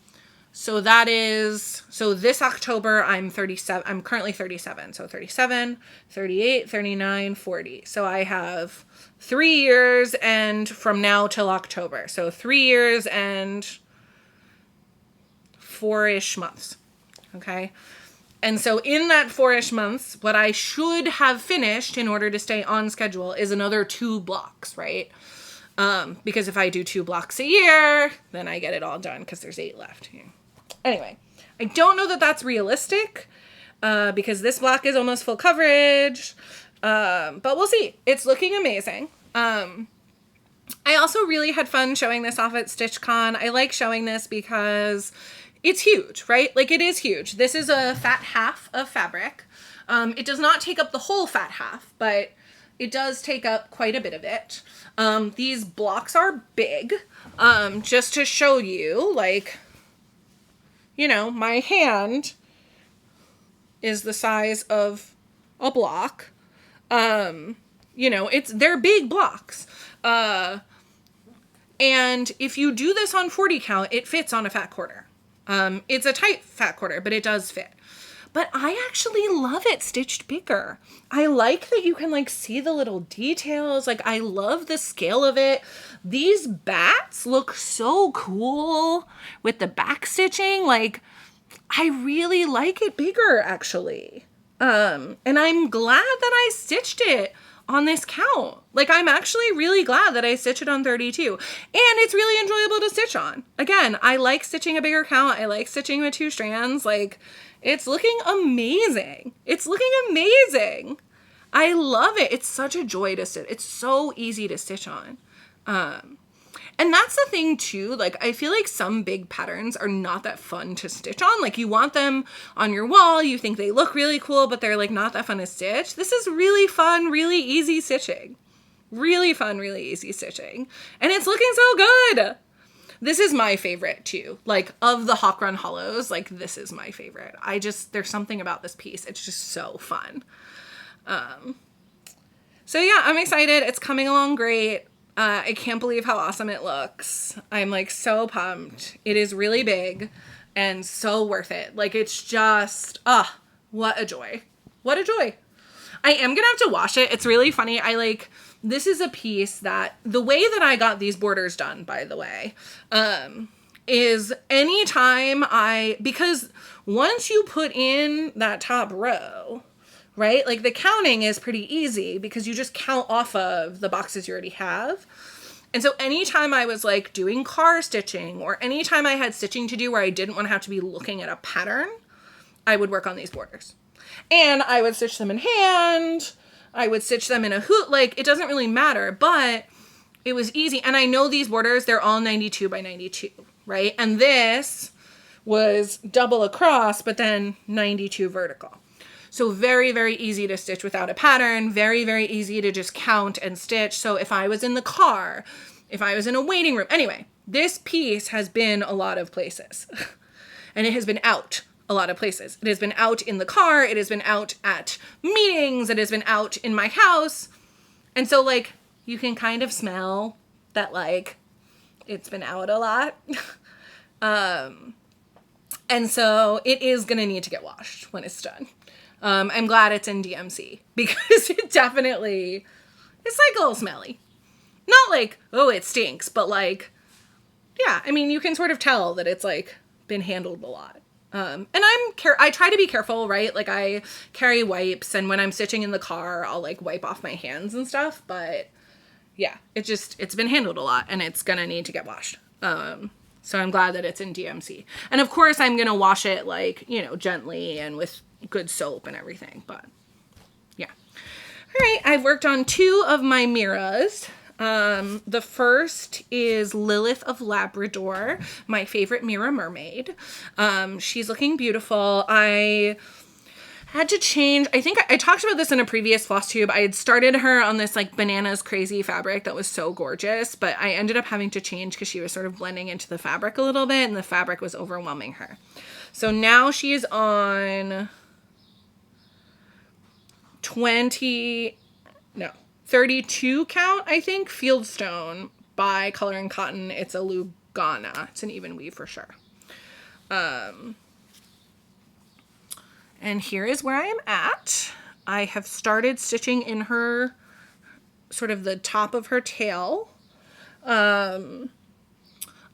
So that is, so this October I'm 37, I'm currently 37, so 37, 38, 39, 40. So I have 3 years and from now till October. So 3 years and 4-ish months, okay? And so in that 4-ish months, what I should have finished in order to stay on schedule is another 2 blocks, right? Because if I do 2 blocks a year, then I get it all done because there's 8 left. Anyway, I don't know that that's realistic because this block is almost full coverage, but we'll see. It's looking amazing. I also really had fun showing this off at StitchCon. I like showing this because it's huge, right? Like, it is huge. This is a fat half of fabric. It does not take up the whole fat half, but it does take up quite a bit of it. These blocks are big, just to show you, like, you know, my hand is the size of a block. You know, they're big blocks. And if you do this on 40 count, it fits on a fat quarter. It's a tight fat quarter, but it does fit. But I actually love it stitched bigger. I like that you can like see the little details. Like, I love the scale of it. These bats look so cool with the back stitching. Like, I really like it bigger actually. And I'm glad that I stitched it on this count. Like, I'm actually really glad that I stitched it on 32. And it's really enjoyable to stitch on. Again, I like stitching a bigger count. I like stitching with 2 strands. Like, it's looking amazing. It's looking amazing. I love it. It's such a joy to stitch. It's so easy to stitch on. And that's the thing too, like, I feel like some big patterns are not that fun to stitch on. Like, you want them on your wall, you think they look really cool, but they're like not that fun to stitch. This is really fun, really easy stitching. Really fun, really easy stitching. And it's looking so good. This is my favorite too. Like, of the Hawk Run Hollows, like, this is my favorite. There's something about this piece. It's just so fun. So yeah, I'm excited. It's coming along great. I can't believe how awesome it looks. I'm like so pumped. It is really big and so worth it. Like, it's just, what a joy. What a joy. I am gonna have to wash it. It's really funny. This is a piece that, the way that I got these borders done, by the way, is anytime because once you put in that top row, right? Like, the counting is pretty easy because you just count off of the boxes you already have. And so anytime I was like doing car stitching, or anytime I had stitching to do where I didn't want to have to be looking at a pattern, I would work on these borders. And I would stitch them in hand. I would stitch them in a hoot. Like, it doesn't really matter, but it was easy. And I know these borders, they're all 92 by 92, right? And this was double across, but then 92 vertical. So very, very easy to stitch without a pattern. Very, very easy to just count and stitch. So if I was in the car, if I was in a waiting room, anyway, this piece has been a lot of places. And it has been out a lot of places. It has been out in the car. It has been out at meetings. It has been out in my house. And so, like, you can kind of smell that, like, it's been out a lot. And so it is going to need to get washed when it's done. I'm glad it's in DMC because it definitely, it's like a little smelly. Not like, oh, it stinks, but like, yeah, I mean, you can sort of tell that it's like been handled a lot. And I try to be careful, right? Like, I carry wipes, and when I'm stitching in the car, I'll like wipe off my hands and stuff. But yeah, it's been handled a lot, and it's gonna need to get washed. So I'm glad that it's in DMC. And of course I'm gonna wash it, like, you know, gently and with good soap and everything, but yeah. All right, I've worked on 2 of my Miras. The first is Lilith of Labrador, my favorite Mira Mermaid. She's looking beautiful. I had to change, I think I talked about this in a previous Flosstube. I had started her on this like bananas crazy fabric that was so gorgeous, but I ended up having to change because she was sort of blending into the fabric a little bit and the fabric was overwhelming her. So now she is on 32 count, I think, Fieldstone by Color and Cotton. It's a Lugana. It's an even weave for sure. And here is where I am at. I have started stitching in her, sort of the top of her tail. I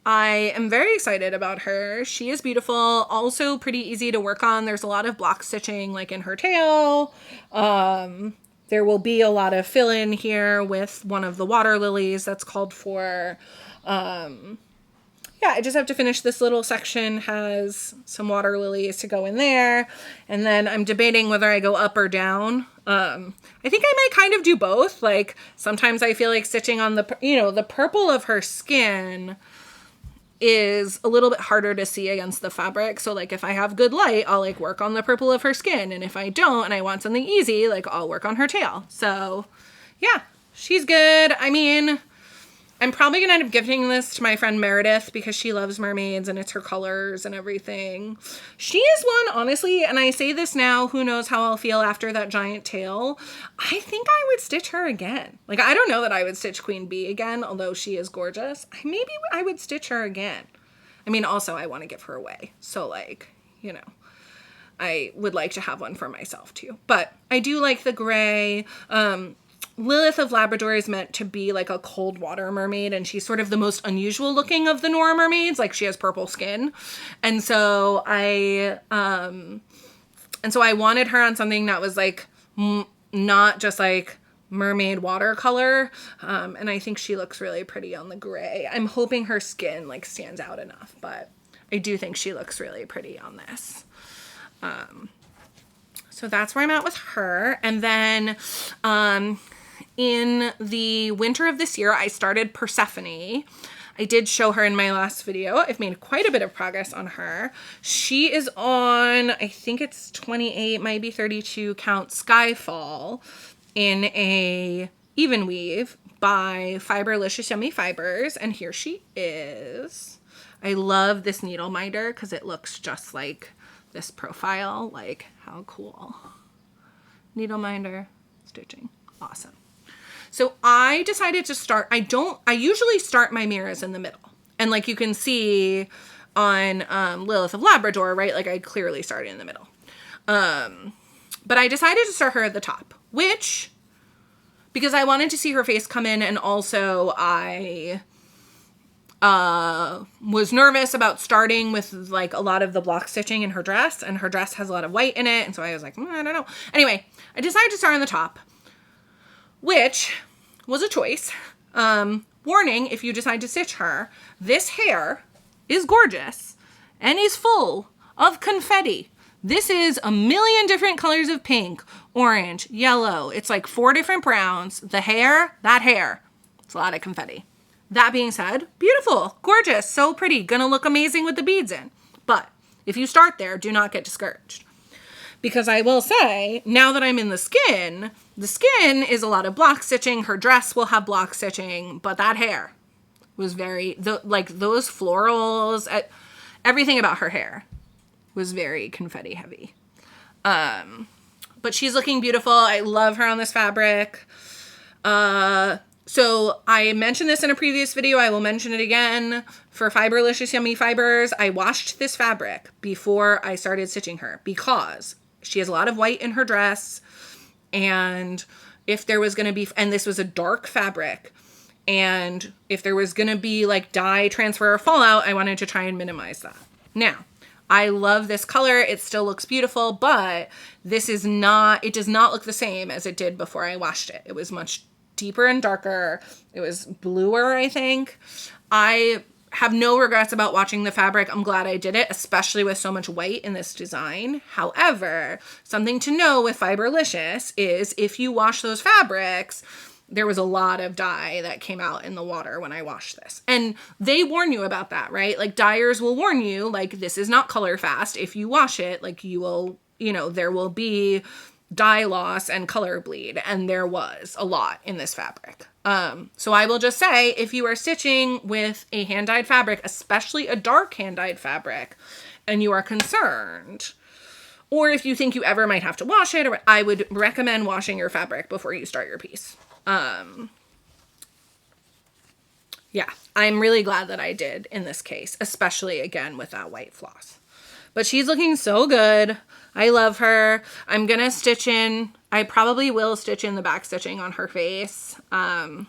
am very excited about her. She is beautiful, also pretty easy to work on. There's a lot of block stitching like in her tail. There will be a lot of fill in here with one of the water lilies that's called for. Yeah, I just have to finish this little section, has some water lilies to go in there. And then I'm debating whether I go up or down. I think I might kind of do both. Like, sometimes I feel like stitching on the, you know, the purple of her skin is a little bit harder to see against the fabric. So like, if I have good light, I'll like work on the purple of her skin. And if I don't, and I want something easy, like I'll work on her tail. So yeah, she's good. I mean, I'm probably going to end up gifting this to my friend Meredith because she loves mermaids and it's her colors and everything. She is one, honestly, and I say this now, who knows how I'll feel after that giant tail. I think I would stitch her again. Like, I don't know that I would stitch Queen Bee again, although she is gorgeous. Maybe I would stitch her again. I mean, also, I want to give her away. So, like, you know, I would like to have one for myself, too. But I do like the gray. Lilith of Labrador is meant to be like a cold water mermaid, and she's sort of the most unusual looking of the Nora mermaids. Like, she has purple skin. And so I wanted her on something that was like not just like mermaid watercolor. And I think she looks really pretty on the gray. I'm hoping her skin like stands out enough, but I do think she looks really pretty on this. So that's where I'm at with her. And then, in the winter of this year, I started Persephone. I did show her in my last video. I've made quite a bit of progress on her. She is on, I think it's 28, might be 32 count Skyfall in a even weave by Fiberlicious Yummy Fibers. And here she is. I love this needle minder because it looks just like this profile. Like, how cool. Needle minder, stitching. Awesome. So I decided to start, I usually start my mirrors in the middle. And like you can see on Lilith of Labrador, right? Like I clearly started in the middle. But I decided to start her at the top, because I wanted to see her face come in, and also I was nervous about starting with like a lot of the block stitching in her dress, and her dress has a lot of white in it, and so I was like, I don't know. Anyway, I decided to start on the top, which was a choice. Warning, if you decide to stitch her, this hair is gorgeous and is full of confetti. This is a million different colors of pink, orange, yellow. It's like 4 different browns. The hair, it's a lot of confetti. That being said, beautiful, gorgeous, so pretty, gonna look amazing with the beads in. But if you start there, do not get discouraged. Because I will say, now that I'm in the skin is a lot of block stitching. Her dress will have block stitching, but that hair was like those florals, everything about her hair was very confetti heavy. But she's looking beautiful. I love her on this fabric. So I mentioned this in a previous video. I will mention it again. For Fiberlicious Yummy Fibers, I washed this fabric before I started stitching her because she has a lot of white in her dress. And if there was going to be, and this was a dark fabric, and if there was going to be like dye transfer or fallout, I wanted to try and minimize that. Now, I love this color. It still looks beautiful, but it does not look the same as it did before I washed it. It was much deeper and darker. It was bluer, I think. I have no regrets about watching the fabric. I'm glad I did it, especially with so much white in this design. However, something to know with Fiberlicious is if you wash those fabrics, there was a lot of dye that came out in the water when I washed this. And they warn you about that, right? Like dyers will warn you, like this is not color fast. If you wash it, like you will, there will be dye loss and color bleed. And there was a lot in this fabric. So I will just say, if you are stitching with a hand-dyed fabric, especially a dark hand-dyed fabric, and you are concerned, or if you think you ever might have to wash it, I would recommend washing your fabric before you start your piece. Yeah, I'm really glad that I did in this case, especially again with that white floss. But she's looking so good. I love her. I'm going to stitch in. I probably will stitch in the back stitching on her face. Although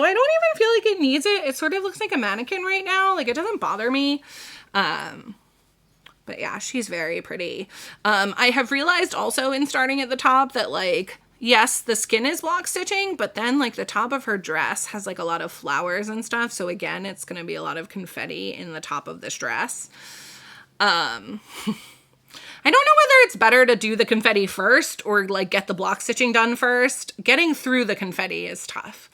I don't even feel like it needs it. It sort of looks like a mannequin right now. Like it doesn't bother me. But yeah, she's very pretty. I have realized also in starting at the top that like, yes, the skin is block stitching, but then like the top of her dress has like a lot of flowers and stuff. So again, it's going to be a lot of confetti in the top of this dress. I don't know whether it's better to do the confetti first or like get the block stitching done first. Getting through the confetti is tough.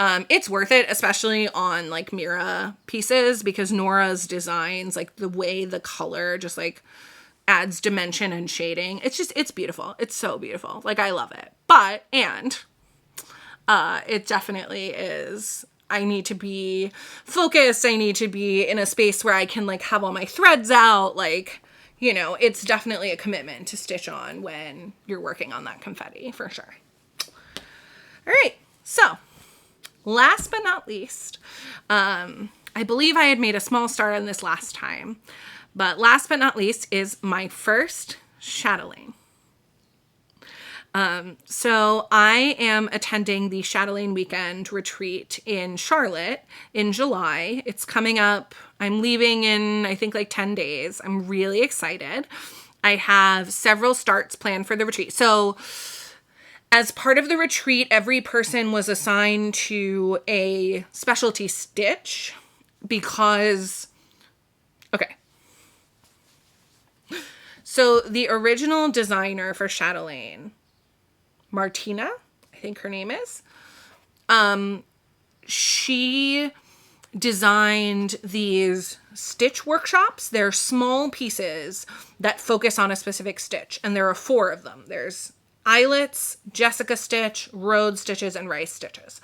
It's worth it, especially on like Mira pieces, because Nora's designs, like the way the color just like adds dimension and shading. It's beautiful. It's so beautiful. Like I love it. But, it definitely is, I need to be focused. I need to be in a space where I can like have all my threads out. Like, it's definitely a commitment to stitch on when you're working on that confetti for sure. All right. So last but not least, I believe I had made a small start on this last time, but last but not least is my first chatelaine. So I am attending the Chatelaine Weekend retreat in Charlotte in July. It's coming up. I'm leaving in, I think, like 10 days. I'm really excited. I have several starts planned for the retreat. So as part of the retreat, every person was assigned to a specialty stitch because, okay. So the original designer for Chatelaine, Martina, I think her name is, she designed these stitch workshops. They're small pieces that focus on a specific stitch, and there are 4 of them. There's eyelets, Jessica stitch, Rhodes stitches, and Rice stitches.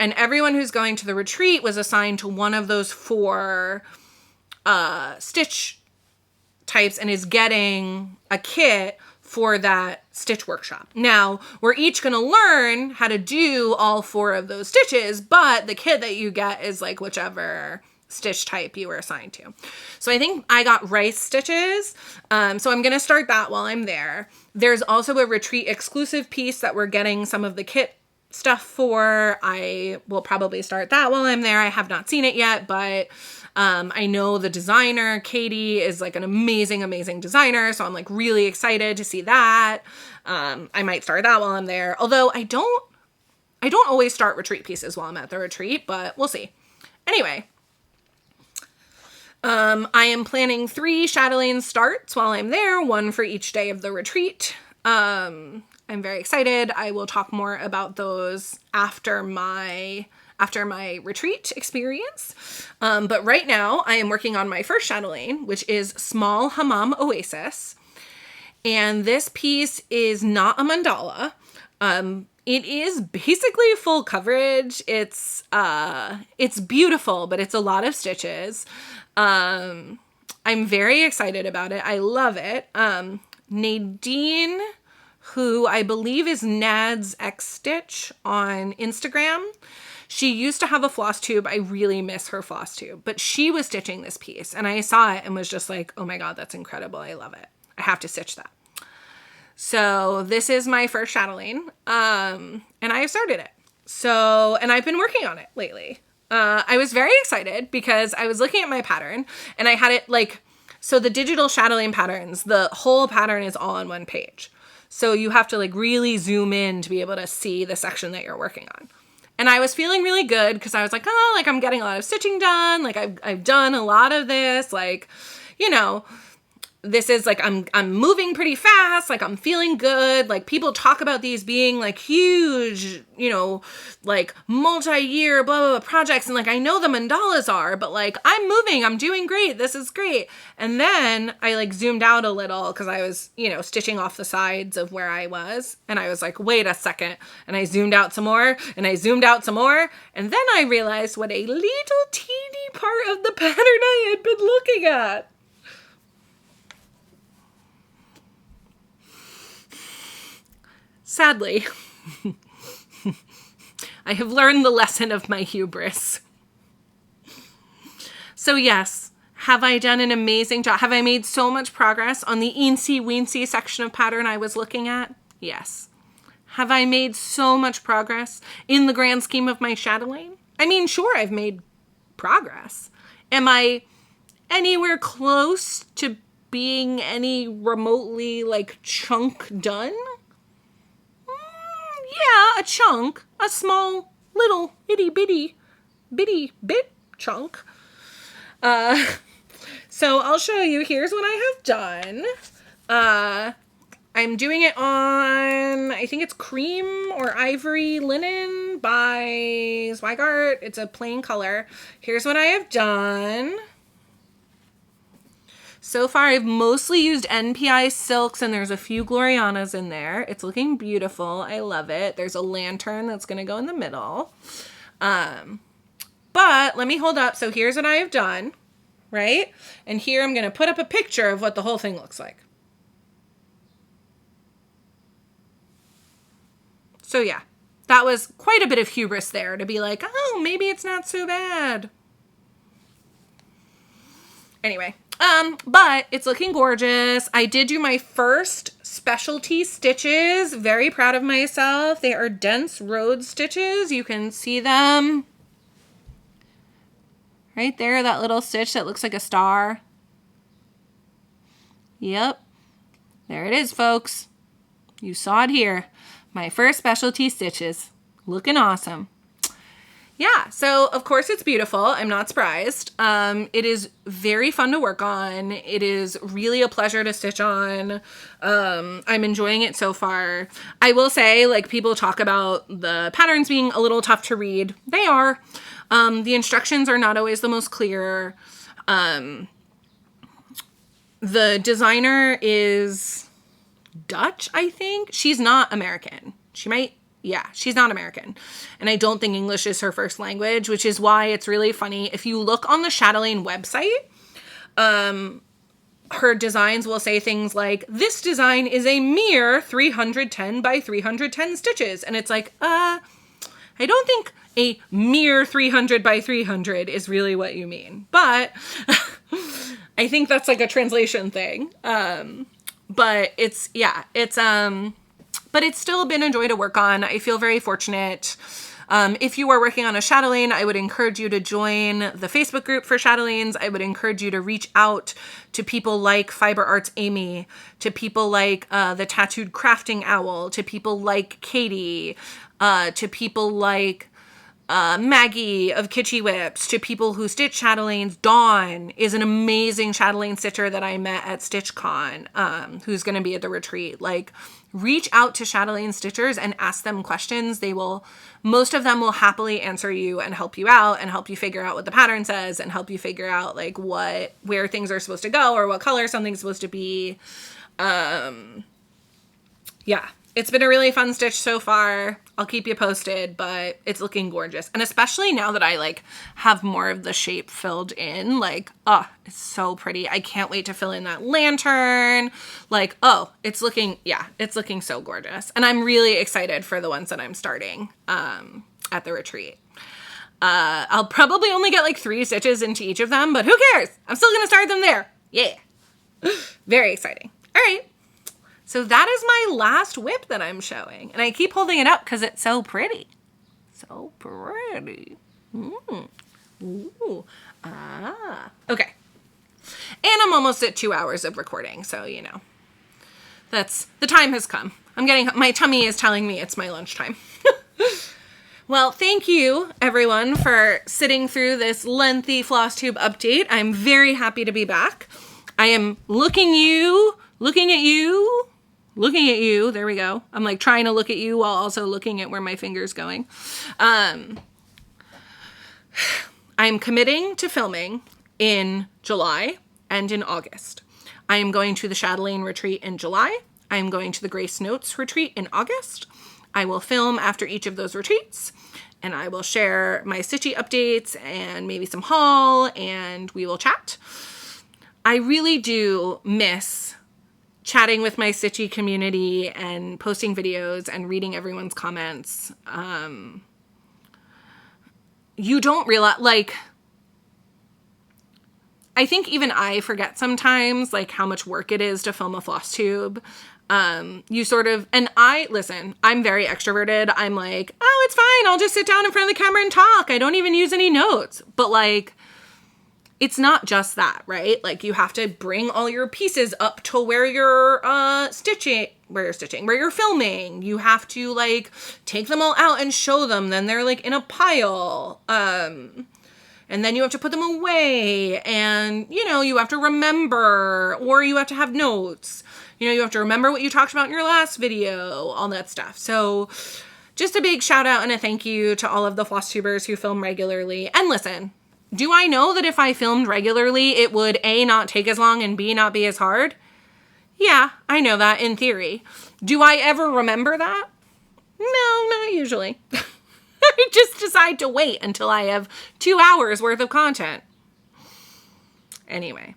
And everyone who's going to the retreat was assigned to one of those 4 stitch types and is getting a kit for that stitch workshop. Now, we're each going to learn how to do all 4 of those stitches, but the kit that you get is like whichever stitch type you were assigned to. So I think I got rice stitches. So I'm going to start that while I'm there. There's also a retreat exclusive piece that we're getting some of the kit stuff for. I will probably start that while I'm there. I have not seen it yet, but I know the designer, Katie, is like an amazing, amazing designer. So I'm like really excited to see that. I might start that while I'm there. Although I don't always start retreat pieces while I'm at the retreat, but we'll see. Anyway, I am planning 3 chatelaine starts while I'm there, 1 for each day of the retreat. I'm very excited. I will talk more about those after my retreat experience. But right now I am working on my first chatelaine, which is Small Hammam Oasis. And this piece is not a mandala. It is basically full coverage. It's beautiful, but it's a lot of stitches. I'm very excited about it. I love it. Nadine, who I believe is Nad's X Stitch on Instagram, she used to have a Flosstube. I really miss her Flosstube, but she was stitching this piece and I saw it and was just like, oh my God, that's incredible. I love it. I have to stitch that. So this is my first chatelaine, and I started it. So, and I've been working on it lately. I was very excited because I was looking at my pattern and I had it like, so the digital chatelaine patterns, the whole pattern is all on one page. So you have to like really zoom in to be able to see the section that you're working on. And I was feeling really good because I was like, oh, like I'm getting a lot of stitching done. Like I've done a lot of this, like, you know, this is like, I'm moving pretty fast. Like I'm feeling good. Like people talk about these being like huge, you know, like multi-year blah, blah, blah projects. And like, I know the mandalas are, but like I'm moving, I'm doing great. This is great. And then I like zoomed out a little cause I was, you know, stitching off the sides of where I was. And I was like, wait a second. And I zoomed out some more and I zoomed out some more. And then I realized what a little teeny part of the pattern I had been looking at. Sadly, I have learned the lesson of my hubris. So yes, have I done an amazing job? Have I made so much progress on the eensy-weensy section of pattern I was looking at? Yes. Have I made so much progress in the grand scheme of my chatelaine? I mean, sure, I've made progress. Am I anywhere close to being any remotely, like, chunk done? Yeah, a chunk, a small, little, itty bitty bit chunk. So I'll show you. Here's what I have done. I'm doing it on, I think it's cream or ivory linen by Zweigart. It's a plain color. Here's what I have done. So far, I've mostly used NPI silks, and there's a few Glorianas in there. It's looking beautiful. I love it. There's a lantern that's going to go in the middle. But let me hold up. So here's what I have done, right? And here I'm going to put up a picture of what the whole thing looks like. So yeah, that was quite a bit of hubris there to be like, oh, maybe it's not so bad. Anyway. But it's looking gorgeous. I did do my first specialty stitches. Very proud of myself. They are dense road stitches. You can see them right there, that little stitch that looks like a star. Yep. There it is, folks. You saw it here. My first specialty stitches. Looking awesome. Yeah, so of course it's beautiful. I'm not surprised. It is very fun to work on. It is really a pleasure to stitch on. I'm enjoying it so far. I will say, like, people talk about the patterns being a little tough to read. They are. The instructions are not always the most clear. The designer is Dutch, I think. She's not American. She might Yeah, she's not American. And I don't think English is her first language, which is why it's really funny. If you look on the Chatelaine website, her designs will say things like, this design is a mere 310 by 310 stitches. And it's like, I don't think a mere 300 by 300 is really what you mean. But I think that's like a translation thing. But it's still been a joy to work on. I feel very fortunate. If you are working on a chatelaine, I would encourage you to join the Facebook group for chatelaines. I would encourage you to reach out to people like Fiber Arts Amy, to people like the Tattooed Crafting Owl, to people like Katie, to people like Maggie of Kitschy Whips, to people who stitch chatelaines. Dawn is an amazing chatelaine stitcher that I met at StitchCon, who's going to be at the retreat. Like, reach out to chatelaine stitchers and ask them questions. Most of them will happily answer you and help you out and help you figure out what the pattern says and help you figure out like where things are supposed to go or what color something's supposed to be. Yeah. It's been a really fun stitch so far. I'll keep you posted, but it's looking gorgeous. And especially now that I like have more of the shape filled in, like, oh, it's so pretty. I can't wait to fill in that lantern. Like, oh, it's looking so gorgeous. And I'm really excited for the ones that I'm starting at the retreat. I'll probably only get like 3 stitches into each of them, but who cares? I'm still going to start them there. Yeah. Very exciting. All right. So that is my last whip that I'm showing. And I keep holding it up because it's so pretty. So pretty. Ooh. Ah. Okay. And I'm almost at 2 hours of recording. So, you know, the time has come. My tummy is telling me it's my lunchtime. Well, thank you everyone for sitting through this lengthy Flosstube update. I'm very happy to be back. I am looking at you. There we go. I'm like trying to look at you while also looking at where my finger's going. I'm committing to filming in July and in August. I am going to the Chatelaine retreat in July. I am going to the Grace Notes retreat in August. I will film after each of those retreats and I will share my stitchy updates and maybe some haul and we will chat. I really do miss chatting with my stitchy community and posting videos and reading everyone's comments. You don't realize, like, I think even I forget sometimes, like, how much work it is to film a Flosstube. You sort of, and listen, I'm very extroverted. I'm like, oh, it's fine. I'll just sit down in front of the camera and talk. I don't even use any notes. But, like, it's not just that, right? Like, you have to bring all your pieces up to where you're where you're filming. You have to, like, take them all out and show them. Then they're, like, in a pile. And then you have to put them away. And, you know, you have to remember. Or you have to have notes. You know, you have to remember what you talked about in your last video. All that stuff. So just a big shout out and a thank you to all of the Flosstubers who film regularly. And listen, do I know that if I filmed regularly, it would A, not take as long, and B, not be as hard? Yeah, I know that in theory. Do I ever remember that? No, not usually. I just decide to wait until I have 2 hours worth of content. Anyway,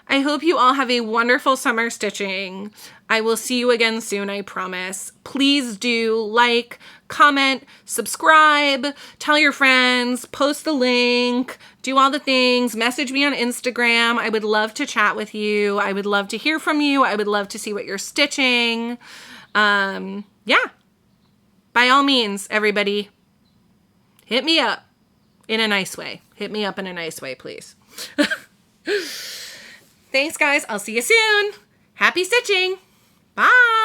I hope you all have a wonderful summer stitching. I will see you again soon, I promise. Please do like, comment, subscribe, tell your friends, post the link, do all the things, message me on Instagram. I would love to chat with you. I would love to hear from you. I would love to see what you're stitching. Yeah. By all means, everybody, hit me up in a nice way. Hit me up in a nice way, please. Thanks, guys. I'll see you soon. Happy stitching. Bye.